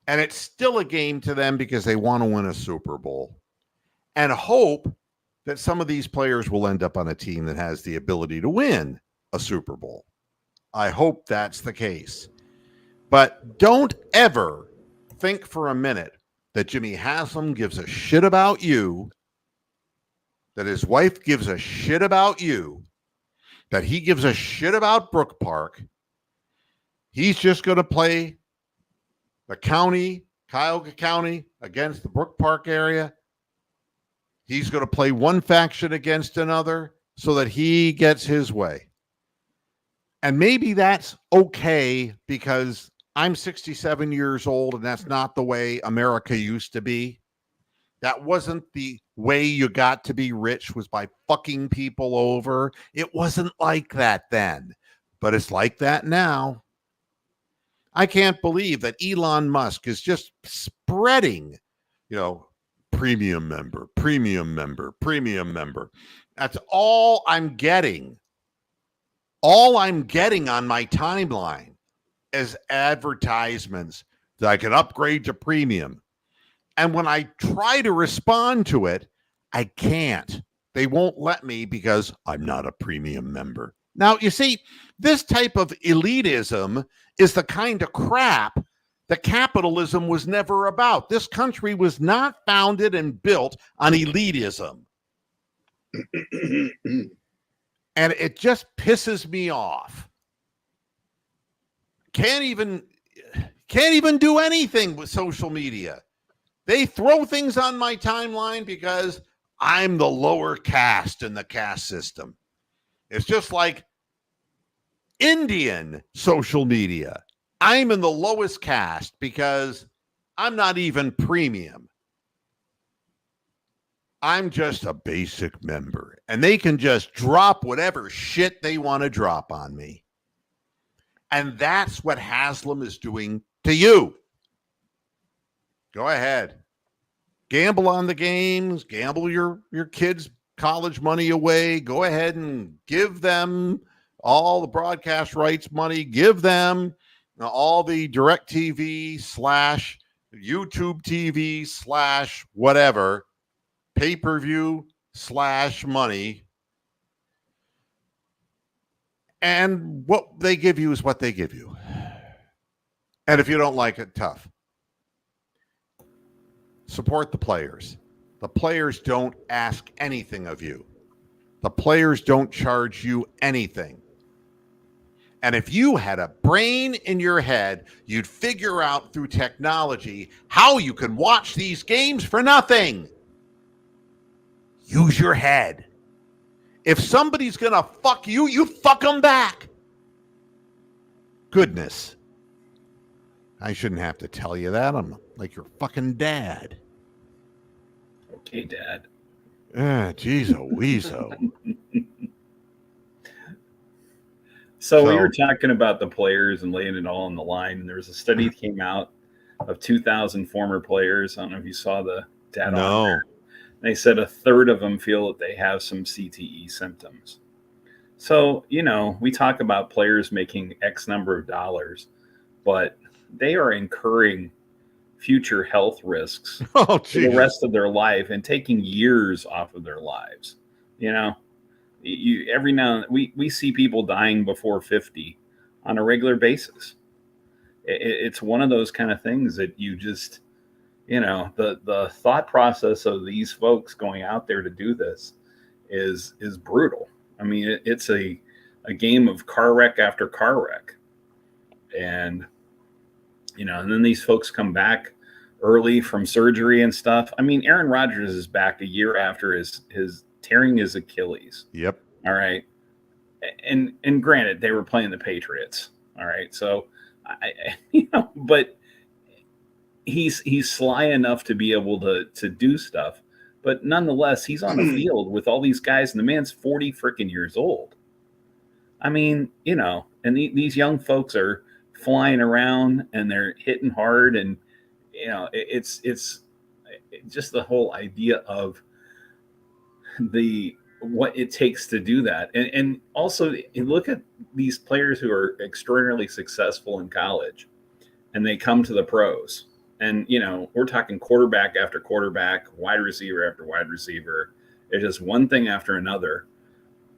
And it's still a game to them because they want to win a Super Bowl and hope that some of these players will end up on a team that has the ability to win a Super Bowl. I hope that's the case. But don't ever think for a minute that Jimmy Haslam gives a shit about you, that his wife gives a shit about you, that he gives a shit about Brook Park. He's just going to play the county, Cuyahoga County, against the Brook Park area. He's going to play one faction against another so that he gets his way. And maybe that's okay because I'm 67 years old and that's not the way America used to be. That wasn't the way you got to be rich, was by fucking people over. It wasn't like that then, but it's like that now. I can't believe that Elon Musk is just spreading, premium member, premium member, premium member. That's all I'm getting. All I'm getting on my timeline is advertisements that I can upgrade to premium. And when I try to respond to it, I can't. They won't let me because I'm not a premium member. Now, you see, this type of elitism is the kind of crap that capitalism was never about. This country was not founded and built on elitism. And it just pisses me off. Can't even do anything with social media. They throw things on my timeline because I'm the lower caste in the caste system. It's just like Indian social media. I'm in the lowest caste because I'm not even premium. I'm just a basic member. And they can just drop whatever shit they want to drop on me. And that's what Haslam is doing to you. Go ahead. Gamble on the games. Gamble your kids' college money away. Go ahead and give them all the broadcast rights money. Give them all the DirecTV / YouTube TV / whatever pay-per-view / money. And what they give you is what they give you. And if you don't like it, tough. Support the players. The players don't ask anything of you. The players don't charge you anything. And if you had a brain in your head, you'd figure out through technology how you can watch these games for nothing. Use your head. If somebody's going to fuck you, you fuck them back. Goodness. I shouldn't have to tell you that. I'm like your fucking dad. Okay, Dad. Jeez, oh, weezo. So we were talking about the players and laying it all on the line. And there was a study that came out of 2,000 former players. I don't know if you saw the data. No. On there. They said a third of them feel that they have some CTE symptoms. So, we talk about players making X number of dollars, but they are incurring future health risks for the rest of their life and taking years off of their lives. Every now and then we see people dying before 50 on a regular basis. It's one of those kind of things that you just, the thought process of these folks going out there to do this is brutal. I mean, it's a game of car wreck after car wreck. And, and then these folks come back early from surgery and stuff. I mean, Aaron Rodgers is back a year after his tearing his Achilles. Yep. All right. And granted, they were playing the Patriots. All right. So, but he's sly enough to be able to do stuff. But nonetheless, he's on the field with all these guys, and the man's 40 freaking years old. I mean, and these young folks are flying around and they're hitting hard, and it's just the whole idea of what it takes to do that. And also you look at these players who are extraordinarily successful in college and they come to the pros, and we're talking quarterback after quarterback, wide receiver after wide receiver. It's just one thing after another,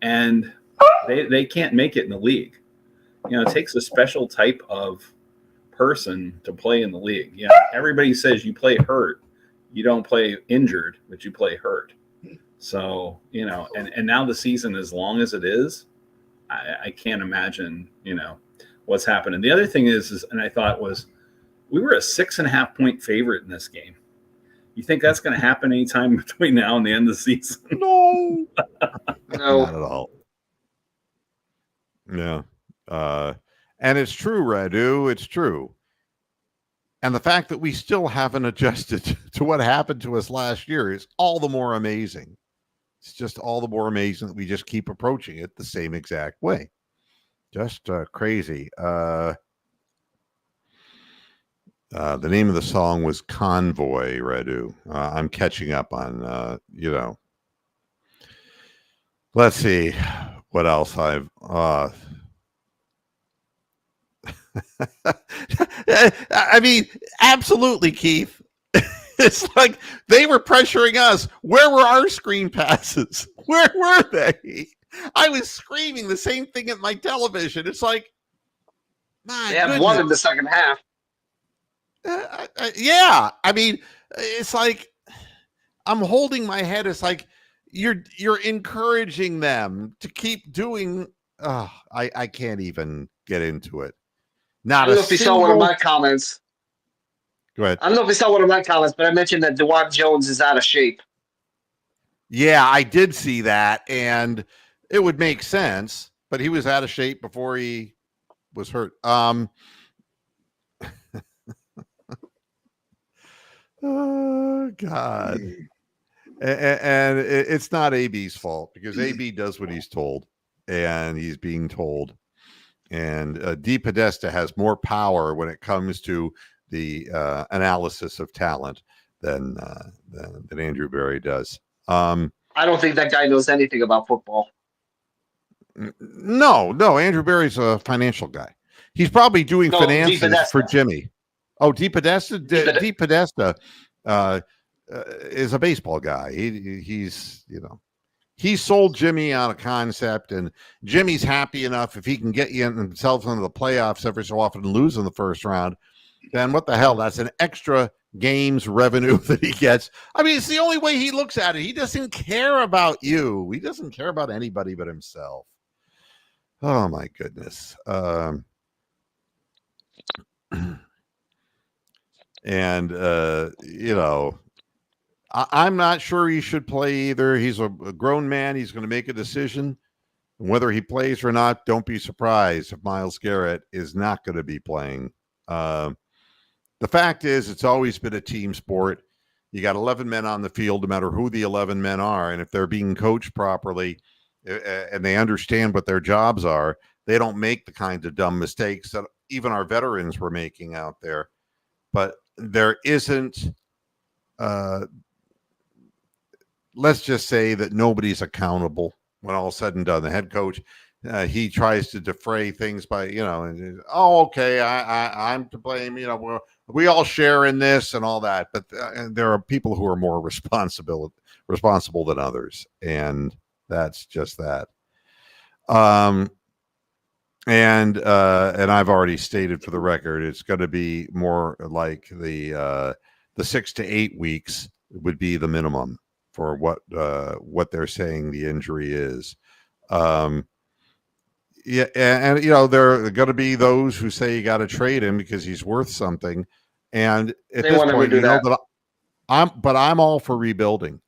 and they can't make it in the league. It takes a special type of person to play in the league. Yeah, everybody says you play hurt, you don't play injured, but you play hurt. So, you know, and now the season, as long as it is, I can't imagine, you know, what's happening. The other thing is, and I thought was, we were a 6.5 point favorite in this game. You think that's going to happen anytime between now and the end of the season? No, No. not at all. Yeah. And it's true, Radu. It's true. And the fact that we still haven't adjusted to what happened to us last year is all the more amazing. It's just all the more amazing that we just keep approaching it the same exact way. Just crazy. The name of the song was Convoy, Radu. I'm catching up on, you know. Let's see what else I've. I mean, absolutely, Keith. It's like they were pressuring us. Where were our screen passes? Where were they? I was screaming the same thing at my television. It's like, my They have goodness. one in the second half. Yeah, I mean, it's like I'm holding my head. It's like you're encouraging them to keep doing. I can't even get into it. I Not don't a know if you saw one of single. my comments. Go ahead. I don't know if you saw one of my comments, but I mentioned that DeWan Jones is out of shape. Yeah, I did see that, and it would make sense. But he was out of shape before he was hurt. Oh God. And it's not AB's fault because AB does what he's told, and he's being told. And D. Podesta has more power when it comes to the analysis of talent than Andrew Berry does. I don't think that guy knows anything about football. No. Andrew Berry's a financial guy. He's probably doing finances for Jimmy. Oh, D. Podesta. D. Podesta is a baseball guy. He's you know. He sold Jimmy on a concept, and Jimmy's happy enough if he can get himself into the playoffs every so often and lose in the first round. Then what the hell? That's an extra games revenue that he gets. I mean, it's the only way he looks at it. He doesn't care about you. He doesn't care about anybody but himself. Oh my goodness. And you know, I'm not sure he should play either. He's a grown man. He's going to make a decision. And whether he plays or not, don't be surprised if Myles Garrett is not going to be playing. The fact is, it's always been a team sport. You got 11 men on the field, no matter who the 11 men are. And if they're being coached properly and they understand what their jobs are, they don't make the kinds of dumb mistakes that even our veterans were making out there. But there isn't... let's just say that nobody's accountable when all said and done. The head coach, he tries to defray things by, you know, okay, I'm to blame. You know, we all share in this and all that. But there are people who are more responsible than others, and that's just that. And I've already stated for the record, it's going to be more like the 6 to 8 weeks would be the minimum for what they're saying the injury is. Yeah, and you know, there are going to be those who say you got to trade him because he's worth something. And at this point, you know that I'm all for rebuilding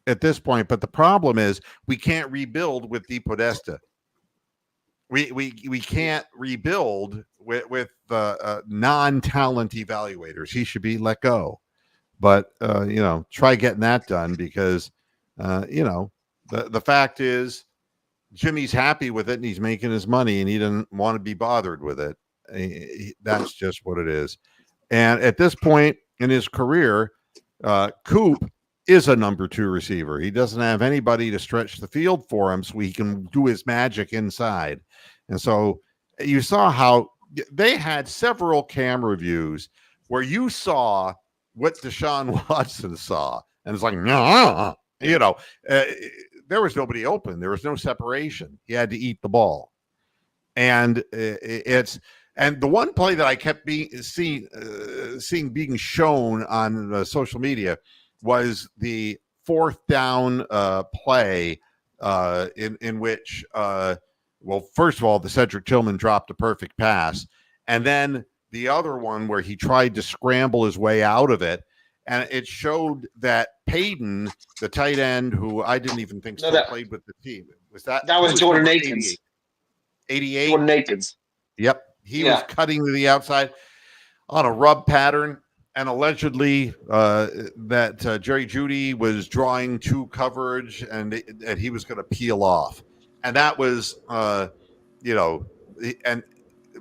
at this point. But the problem is we can't rebuild with D. Podesta. We can't rebuild with the non-talent evaluators. He should be let go. But, you know, try getting that done because, you know, the fact is Jimmy's happy with it and he's making his money and he doesn't want to be bothered with it. That's just what it is. And at this point in his career, Coop is a number 2 receiver. He doesn't have anybody to stretch the field for him so he can do his magic inside. And so you saw how they had several camera views where you saw what Deshaun Watson saw. And it's like, no, you know, there was nobody open. There was no separation. He had to eat the ball. And it's And the one play that I kept seeing being shown on social media was the fourth down play in which, well, first of all, the Cedric Tillman dropped a perfect pass, and then the other one where he tried to scramble his way out of it, and it showed that Payton, the tight end, who I didn't even think still played with the team, that was Jordan Akins. 88. Jordan Akins. Yep. He was cutting to the outside on a rub pattern, and allegedly that Jerry Jeudy was drawing two coverage, and he was going to peel off. And that was, and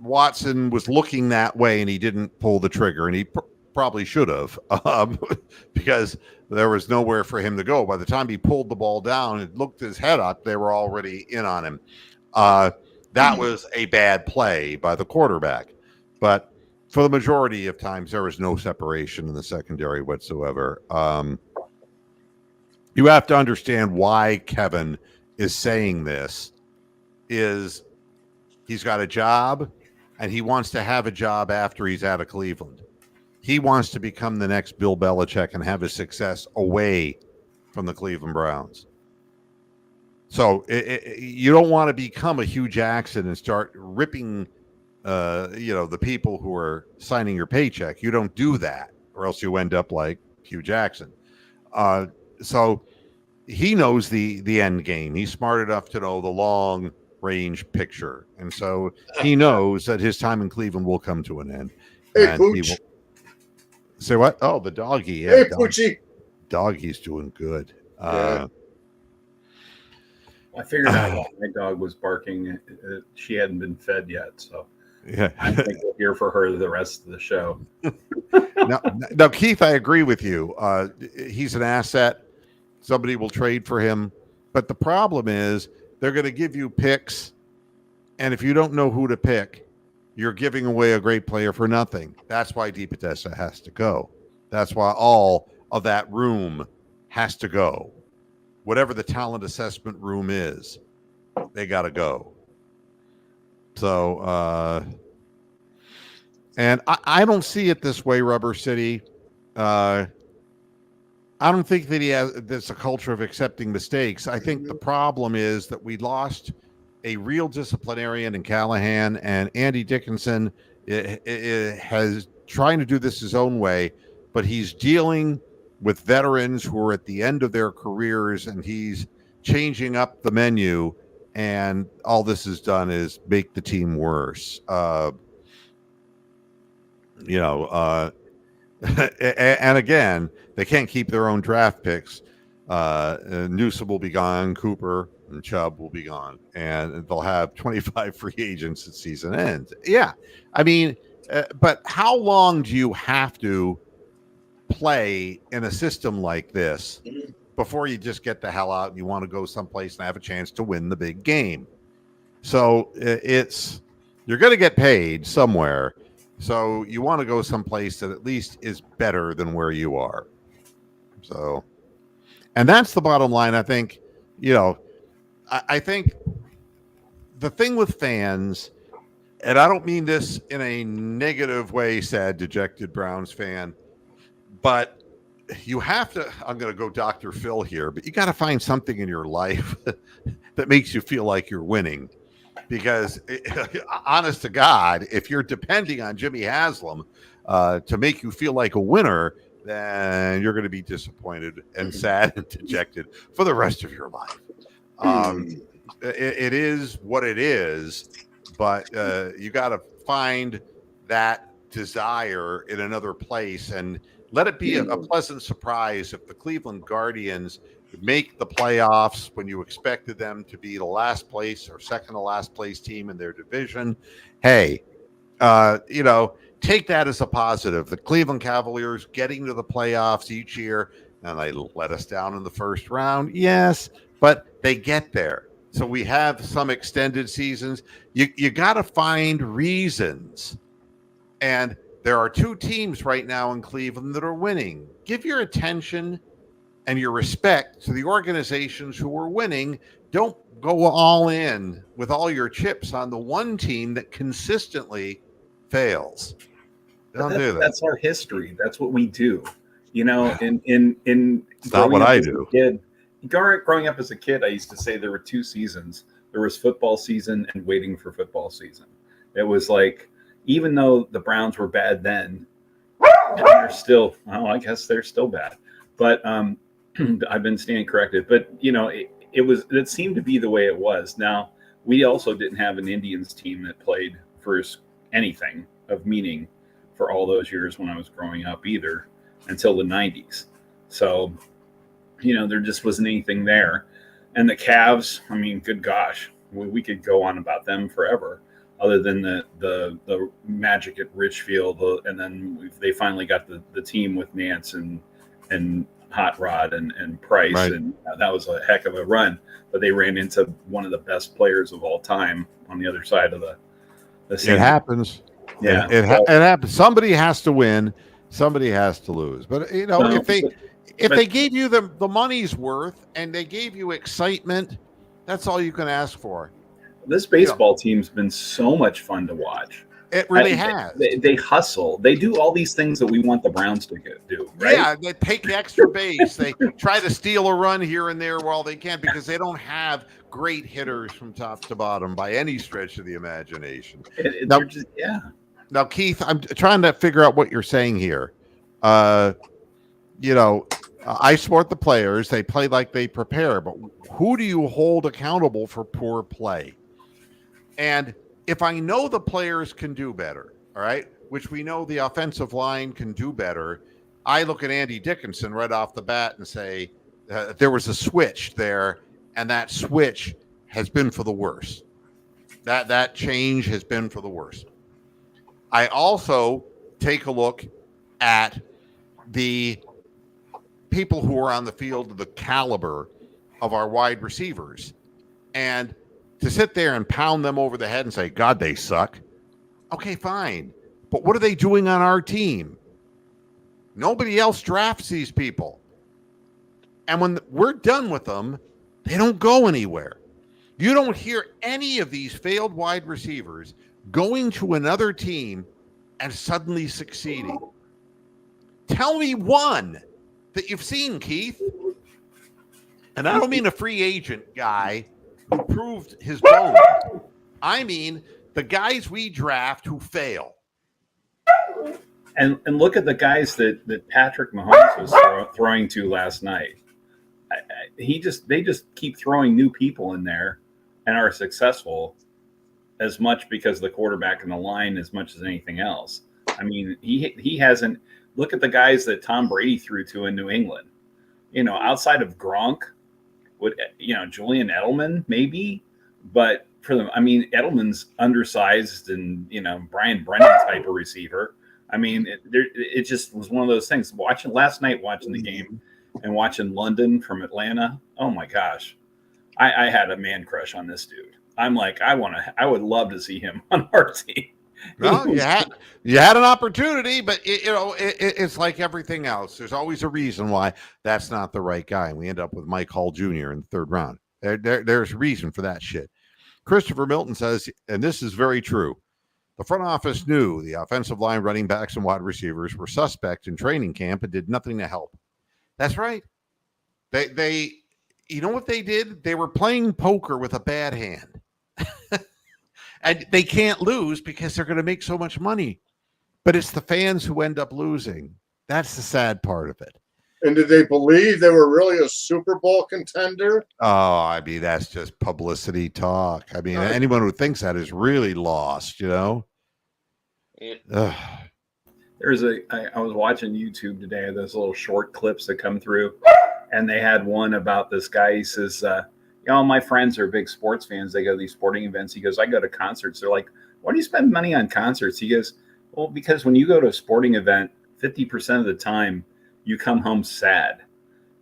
Watson was looking that way, and he didn't pull the trigger, and he probably should have, because there was nowhere for him to go. By the time he pulled the ball down and looked his head up, they were already in on him. That was a bad play by the quarterback. But for the majority of times, there was no separation in the secondary whatsoever. You have to understand why Kevin is saying this. Is he's got a job, and he wants to have a job after he's out of Cleveland. He wants to become the next Bill Belichick and have his success away from the Cleveland Browns. So you don't want to become a Hugh Jackson and start ripping, the people who are signing your paycheck. You don't do that, or else you end up like Hugh Jackson. So he knows the end game. He's smart enough to know the long range picture, and so he knows that his time in Cleveland will come to an end. Hey, Pooch. Say what? Oh, the doggy. Yeah, hey, Poochie. Doggy's doing good. I figured out my dog was barking. She hadn't been fed yet, so yeah, I think we'll hear for her the rest of the show. Now, Keith, I agree with you. He's an asset. Somebody will trade for him, but the problem is they're going to give you picks, and if you don't know who to pick, you're giving away a great player for nothing. That's why DePodesta has to go. That's why all of that room has to go. Whatever the talent assessment room is, they got to go. So, and I don't see it this way, Rubber City. I don't think that there's a culture of accepting mistakes. I think the problem is that we lost a real disciplinarian in Callahan, and Andy Dickinson has trying to do this his own way, but he's dealing with veterans who are at the end of their careers, and he's changing up the menu, and all this has done is make the team worse. And again, they can't keep their own draft picks. Newsom will be gone, Cooper and Chubb will be gone, and they'll have 25 free agents at season ends. Yeah, I mean, but how long do you have to play in a system like this before you just get the hell out and you want to go someplace and have a chance to win the big game? So you're going to get paid somewhere. So you want to go someplace that at least is better than where you are. So, and that's the bottom line. I think, I think the thing with fans, and I don't mean this in a negative way, sad, dejected Browns fan, but you have to, I'm going to go Dr. Phil here, but you got to find something in your life that makes you feel like you're winning. Because honest to God, if you're depending on Jimmy Haslam to make you feel like a winner, then you're going to be disappointed and sad and dejected for the rest of your life. It is what it is, but you got to find that desire in another place and let it be a pleasant surprise if the Cleveland Guardians make the playoffs when you expected them to be the last place or second to last place team in their division. Hey, take that as a positive. The Cleveland Cavaliers getting to the playoffs each year, and they let us down in the first round. Yes, but they get there. So we have some extended seasons. You got to find reasons. And there are two teams right now in Cleveland that are winning. Give your attention and your respect to the organizations who are winning. Don't go all in with all your chips on the one team that consistently fails. Don't do that. That's our history. That's what we do. You know, in It's not what I do. Growing up as a kid, I used to say there were two seasons. There was football season and waiting for football season. It was like, even though the Browns were bad then, they're still, well, I guess they're still bad. But I've been standing corrected. But, you know, it seemed to be the way it was. Now, we also didn't have an Indians team that played for anything of meaning for all those years when I was growing up either, until the 90s. So, you know, there just wasn't anything there. And the Cavs, I mean, good gosh, we could go on about them forever, other than the magic at Richfield. And then they finally got the team with Nance and Hot Rod and Price. Right. And that was a heck of a run. But they ran into one of the best players of all time on the other side of the scene. It happens. Yeah, it happens. Somebody has to win. Somebody has to lose. But, you know, if they gave you the money's worth and they gave you excitement, that's all you can ask for. This baseball team's been so much fun to watch. It really has. They hustle. They do all these things that we want the Browns to do, right? Yeah, they take extra base. They try to steal a run here and there while they can, because they don't have great hitters from top to bottom by any stretch of the imagination. Now, Keith, I'm trying to figure out what you're saying here. You know, I support the players. They play like they prepare, but who do you hold accountable for poor play? And if I know the players can do better, all right, which we know the offensive line can do better, I look at Andy Dickinson right off the bat and say there was a switch there, and that switch has been for the worse. That change has been for the worse. I also take a look at the people who are on the field, the caliber of our wide receivers, and to sit there and pound them over the head and say, God, they suck. Okay, fine. But what are they doing on our team? Nobody else drafts these people. And when we're done with them, they don't go anywhere. You don't hear any of these failed wide receivers going to another team and suddenly succeeding. Tell me one that you've seen, Keith. And I don't mean a free agent guy who proved his bones. I mean the guys we draft who fail. And look at the guys that Patrick Mahomes was throwing to last night. They just keep throwing new people in there and are successful as much because of the quarterback and the line as much as anything else. I mean, he hasn't. Look at the guys that Tom Brady threw to in New England. You know, outside of Gronk, Julian Edelman maybe, but for them, I mean, Edelman's undersized and Brian Brennan type of receiver. I mean, it just was one of those things. Watching the game and watching London from Atlanta. Oh my gosh, I had a man crush on this dude. I'm like, I would love to see him on our team. Well, you had an opportunity, but it's like everything else. There's always a reason why that's not the right guy. And we end up with Mike Hall Jr. in the third round. There's reason for that shit. Christopher Milton says, and this is very true, the front office knew the offensive line, running backs, and wide receivers were suspect in training camp and did nothing to help. That's right. They you know what they did? They were playing poker with a bad hand. And they can't lose because they're going to make so much money. But it's the fans who end up losing. That's the sad part of it. And did they believe they were really a Super Bowl contender? Oh, I mean, that's just publicity talk. I mean, anyone who thinks that is really lost, Yeah. I was watching YouTube today, those little short clips that come through, and they had one about this guy. He says, my friends are big sports fans. They go to these sporting events. He goes, I go to concerts. They're like, why do you spend money on concerts? He goes, well, because when you go to a sporting event, 50% of the time you come home sad.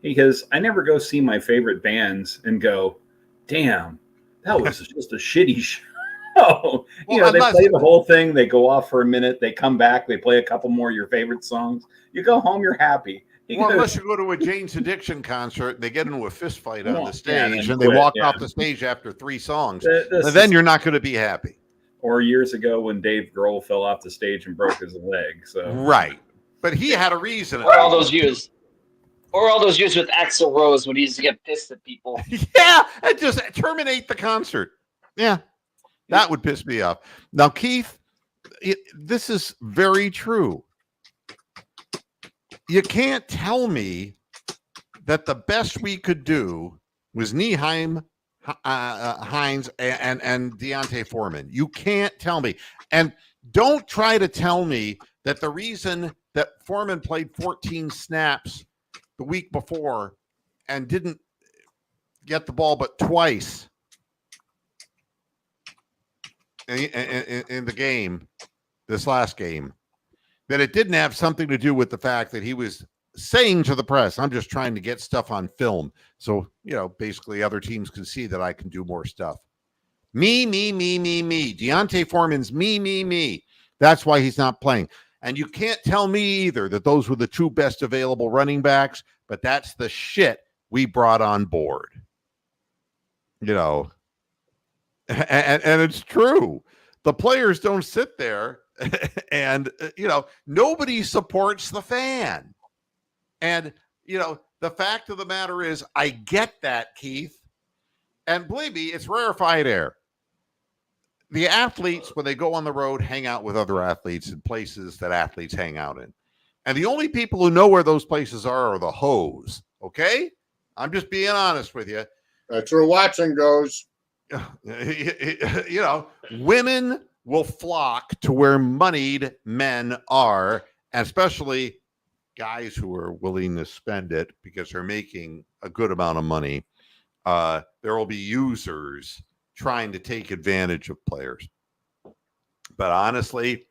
He goes, I never go see my favorite bands and go, damn, that was just a shitty show. Well, they play the whole thing. They go off for a minute. They come back. They play a couple more of your favorite songs. You go home, you're happy. Well, unless you go to a Jane's Addiction concert, they get into a fist fight on the stage, and they walk off the stage after 3 songs. Then you're not going to be happy. or years ago when Dave Grohl fell off the stage and broke his leg. So Right. But he had a reason. Or all those years. Or all those years with Axl Rose when he used to get pissed at people. Yeah, and just terminate the concert. Yeah, that would piss me off. Now, Keith, this is very true. You can't tell me that the best we could do was Nyheim, Hines, and Deontay Foreman. You can't tell me. And don't try to tell me that the reason that Foreman played 14 snaps the week before and didn't get the ball but twice in the game, this last game, that it didn't have something to do with the fact that he was saying to the press, I'm just trying to get stuff on film. So, basically other teams can see that I can do more stuff. Me. Deontay Foreman's me. That's why he's not playing. And you can't tell me either that those were the two best available running backs, but that's the shit we brought on board. And it's true. The players don't sit there and, nobody supports the fan. And, the fact of the matter is, I get that, Keith. And believe me, it's rarefied air. The athletes, when they go on the road, hang out with other athletes in places that athletes hang out in. And the only people who know where those places are the hoes. Okay? I'm just being honest with you. That's where Watson goes. Women will flock to where moneyed men are, and especially guys who are willing to spend it because they're making a good amount of money. There will be users trying to take advantage of players. But honestly,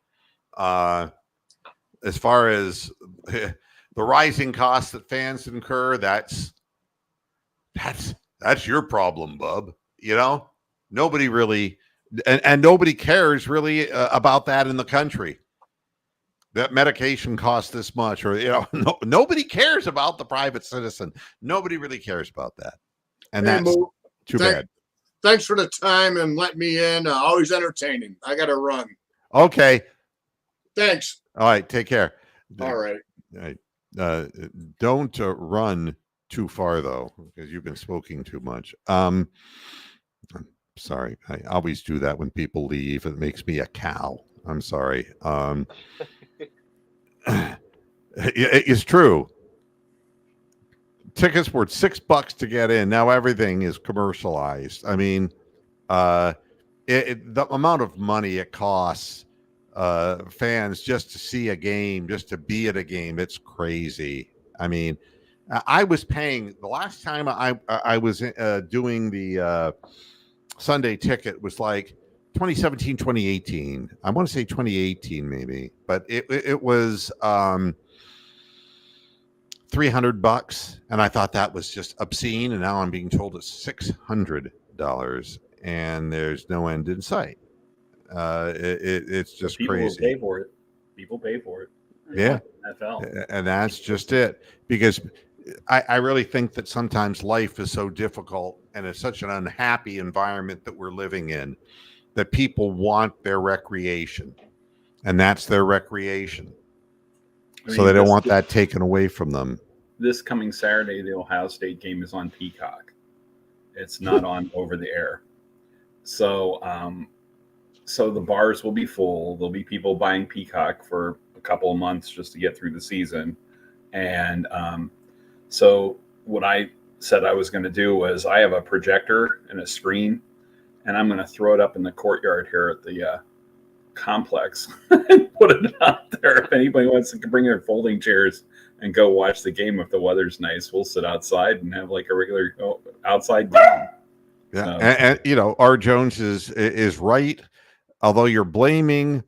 as far as the rising costs that fans incur, that's your problem, bub. Nobody really, and nobody cares really about that in the country. That medication costs this much, or nobody cares about the private citizen. Nobody really cares about that, and that's too bad. Thanks for the time and let me in. Always entertaining. I got to run. Okay. Thanks. All right. Take care. All right. Don't run too far though, because you've been smoking too much. Sorry. I always do that when people leave. It makes me a cow. I'm sorry. It's true. Tickets were $6 to get in. Now everything is commercialized. I mean, the amount of money it costs fans just to see a game, just to be at a game, it's crazy. I mean, I was paying the last time I was doing the Sunday ticket was like 2017, 2018. I want to say 2018 maybe, but it was $300, and I thought that was just obscene, and now I'm being told it's $600, and there's no end in sight. It's just people crazy. People pay for it. Yeah, NFL. And that's just it. Because I really think that sometimes life is so difficult, and it's such an unhappy environment that we're living in, that people want their recreation, and that's their recreation. So they don't want that taken away from them. This coming Saturday, the Ohio State game is on Peacock. It's not on over the air. So the bars will be full. There'll be people buying Peacock for a couple of months just to get through the season. And so what I said I was going to do was I have a projector and a screen, and I'm going to throw it up in the courtyard here at the complex and put it out there. If anybody wants to bring their folding chairs and go watch the game, if the weather's nice, we'll sit outside and have like a regular outside game. Yeah, so. And R. Jones is right. Although you're blaming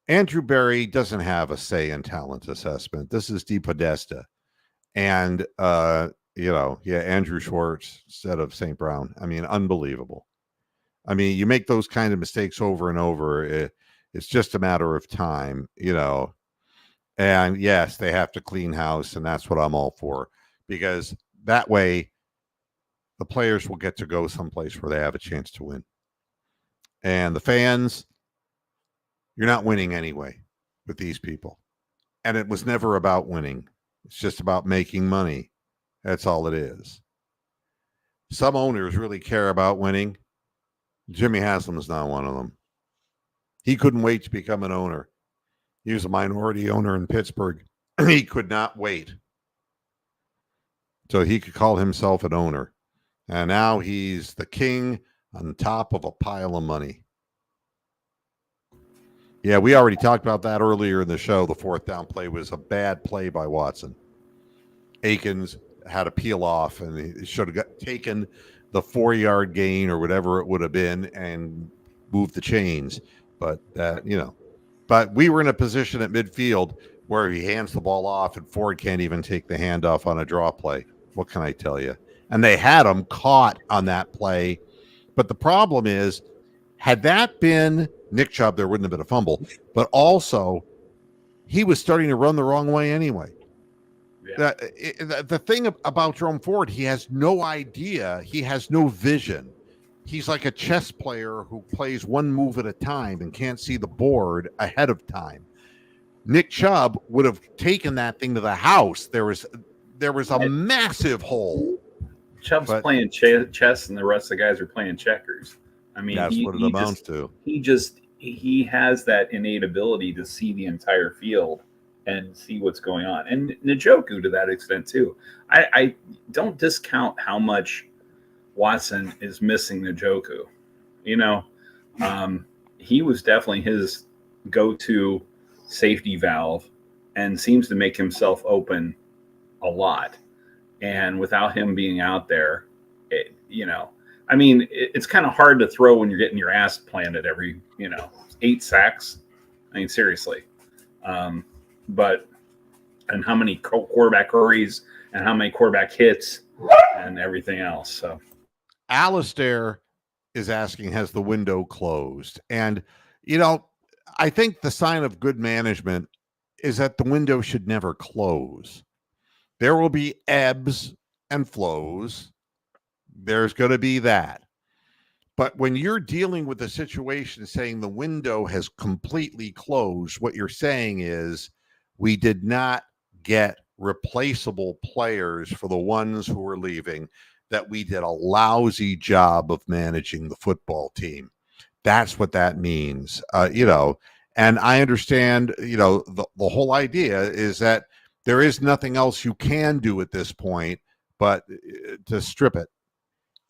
Andrew Berry, doesn't have a say in talent assessment. This is DePodesta, and Andrew Schwartz instead of St. Brown. I mean, unbelievable. I mean, you make those kind of mistakes over and over. It's just a matter of time, And yes, they have to clean house, and that's what I'm all for, because that way the players will get to go someplace where they have a chance to win. And the fans, You're not winning anyway with these people. And it was never about winning. It's just about making money. That's all it is. Some owners really care about winning. Jimmy Haslam is not one of them. He couldn't wait to become an owner. He was a minority owner in Pittsburgh. He could not wait. So he could call himself an owner. And now he's the king on top of a pile of money. Yeah, we already talked about that earlier in the show. The fourth down play was a bad play by Watson. Akins had to peel off, and he should have taken the 4-yard gain or whatever it would have been and moved the chains. But, but we were in a position at midfield where he hands the ball off and Ford can't even take the handoff on a draw play. What can I tell you? And they had him caught on that play. But the problem is, had that been Nick Chubb, there wouldn't have been a fumble. But also, he was starting to run the wrong way anyway. Yeah. The thing about Jerome Ford, he has no idea. He has no vision. He's like a chess player who plays one move at a time and can't see the board ahead of time. Nick Chubb would have taken that thing to the house. There was a massive hole. Chubb's playing chess, and the rest of the guys are playing checkers. I mean, that's what it amounts to. He has that innate ability to see the entire field and see what's going on. And Njoku to that extent too. I don't discount how much Watson is missing Njoku. He was definitely his go-to safety valve and seems to make himself open a lot. And without him being out there, it's kind of hard to throw when you're getting your ass planted every, 8 sacks. I mean, seriously. And how many quarterback hurries and how many quarterback hits and everything else. So Alistair is asking, has the window closed? And, I think the sign of good management is that the window should never close. There will be ebbs and flows. There's going to be that. But when you're dealing with a situation saying the window has completely closed, what you're saying is we did not get replaceable players for the ones who were leaving, that we did a lousy job of managing the football team. That's what that means, and I understand, the whole idea is that there is nothing else you can do at this point but to strip it.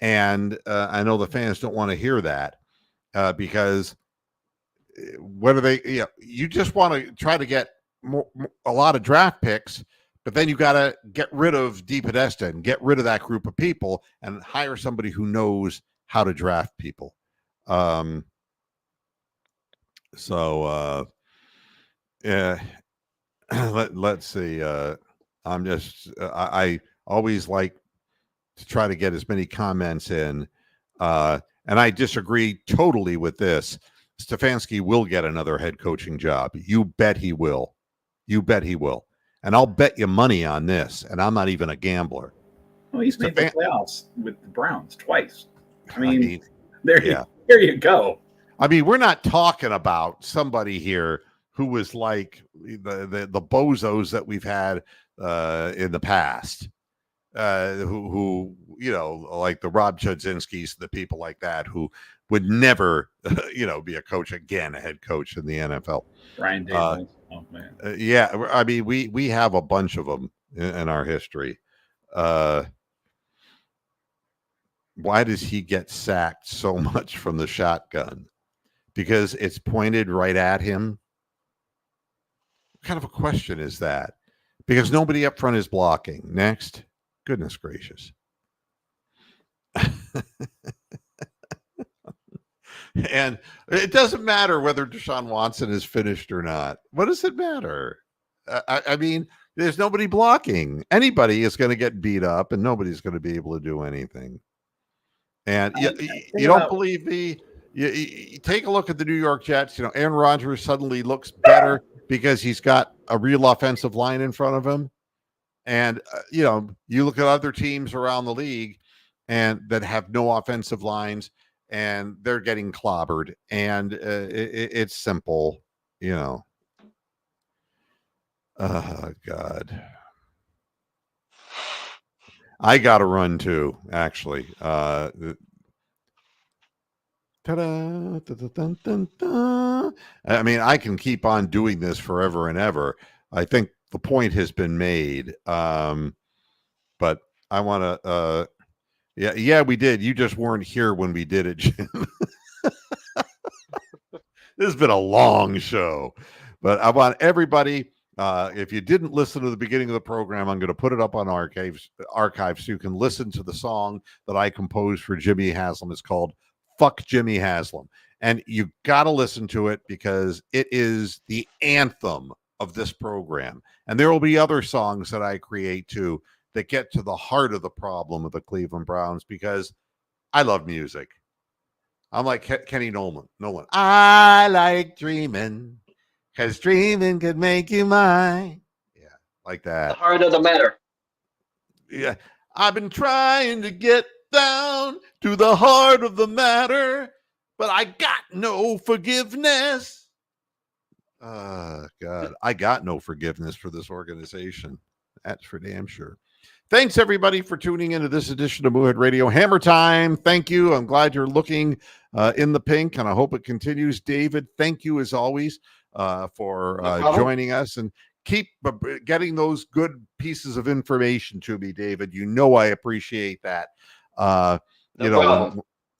And I know the fans don't want to hear that because what are they? You just want to try to get a lot of draft picks, but then you got to get rid of DePodesta and get rid of that group of people and hire somebody who knows how to draft people. Let's see. I always like to try to get as many comments in. And I disagree totally with this. Stefanski will get another head coaching job. You bet he will. You bet he will. And I'll bet you money on this. And I'm not even a gambler. Well, he's made the playoffs with the Browns twice. There you go. I mean, we're not talking about somebody here who was like the bozos that we've had in the past, who like the Rob Chudzinskis, the people like that who would never, be a coach again, a head coach in the NFL. Ryan Davis. Oh man. Yeah, I mean, we have a bunch of them in our history. Why does he get sacked so much from the shotgun? Because it's pointed right at him. What kind of a question is that? Because nobody up front is blocking. Next. Goodness gracious. And it doesn't matter whether Deshaun Watson is finished or not. What does it matter? I mean, there's nobody blocking. Anybody is going to get beat up and nobody's going to be able to do anything. And you don't believe me? You take a look at the New York Jets. Aaron Rodgers suddenly looks better because he's got a real offensive line in front of him. And, you look at other teams around the league and that have no offensive lines and they're getting clobbered. And it's simple. you know, oh God. I got to run too, actually. Ta-da, dun, dun, dun. I mean, I can keep on doing this forever and ever. I think the point has been made. But I want to, yeah, we did. You just weren't here when we did it, Jim. This has been a long show, but I want everybody. If you didn't listen to the beginning of the program, I'm going to put it up on archives so you can listen to the song that I composed for Jimmy Haslam. It's called "Fuck Jimmy Haslam," and you got to listen to it because it is the anthem of this program. And there will be other songs that I create too that get to the heart of the problem of the Cleveland Browns because I love music. I'm like Kenny Nolan. I like dreaming because dreaming could make you mine. Yeah, like The that. heart of the matter. Yeah, I've been trying to get down to the heart of the matter, but I got no forgiveness. God, I got no forgiveness for this organization. That's for damn sure. Thanks, everybody, for tuning into this edition of Moohead Radio. Hammer time. Thank you. I'm glad you're looking in the pink, and I hope it continues. David, thank you, as always, for joining us. And keep getting those good pieces of information to me, David. You know I appreciate that.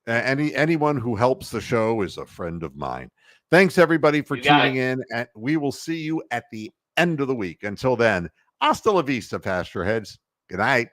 Anyone who helps the show is a friend of mine. Thanks, everybody, for tuning in, and we will see you at the end of the week. Until then, hasta la vista, Pastor Heads. Good night.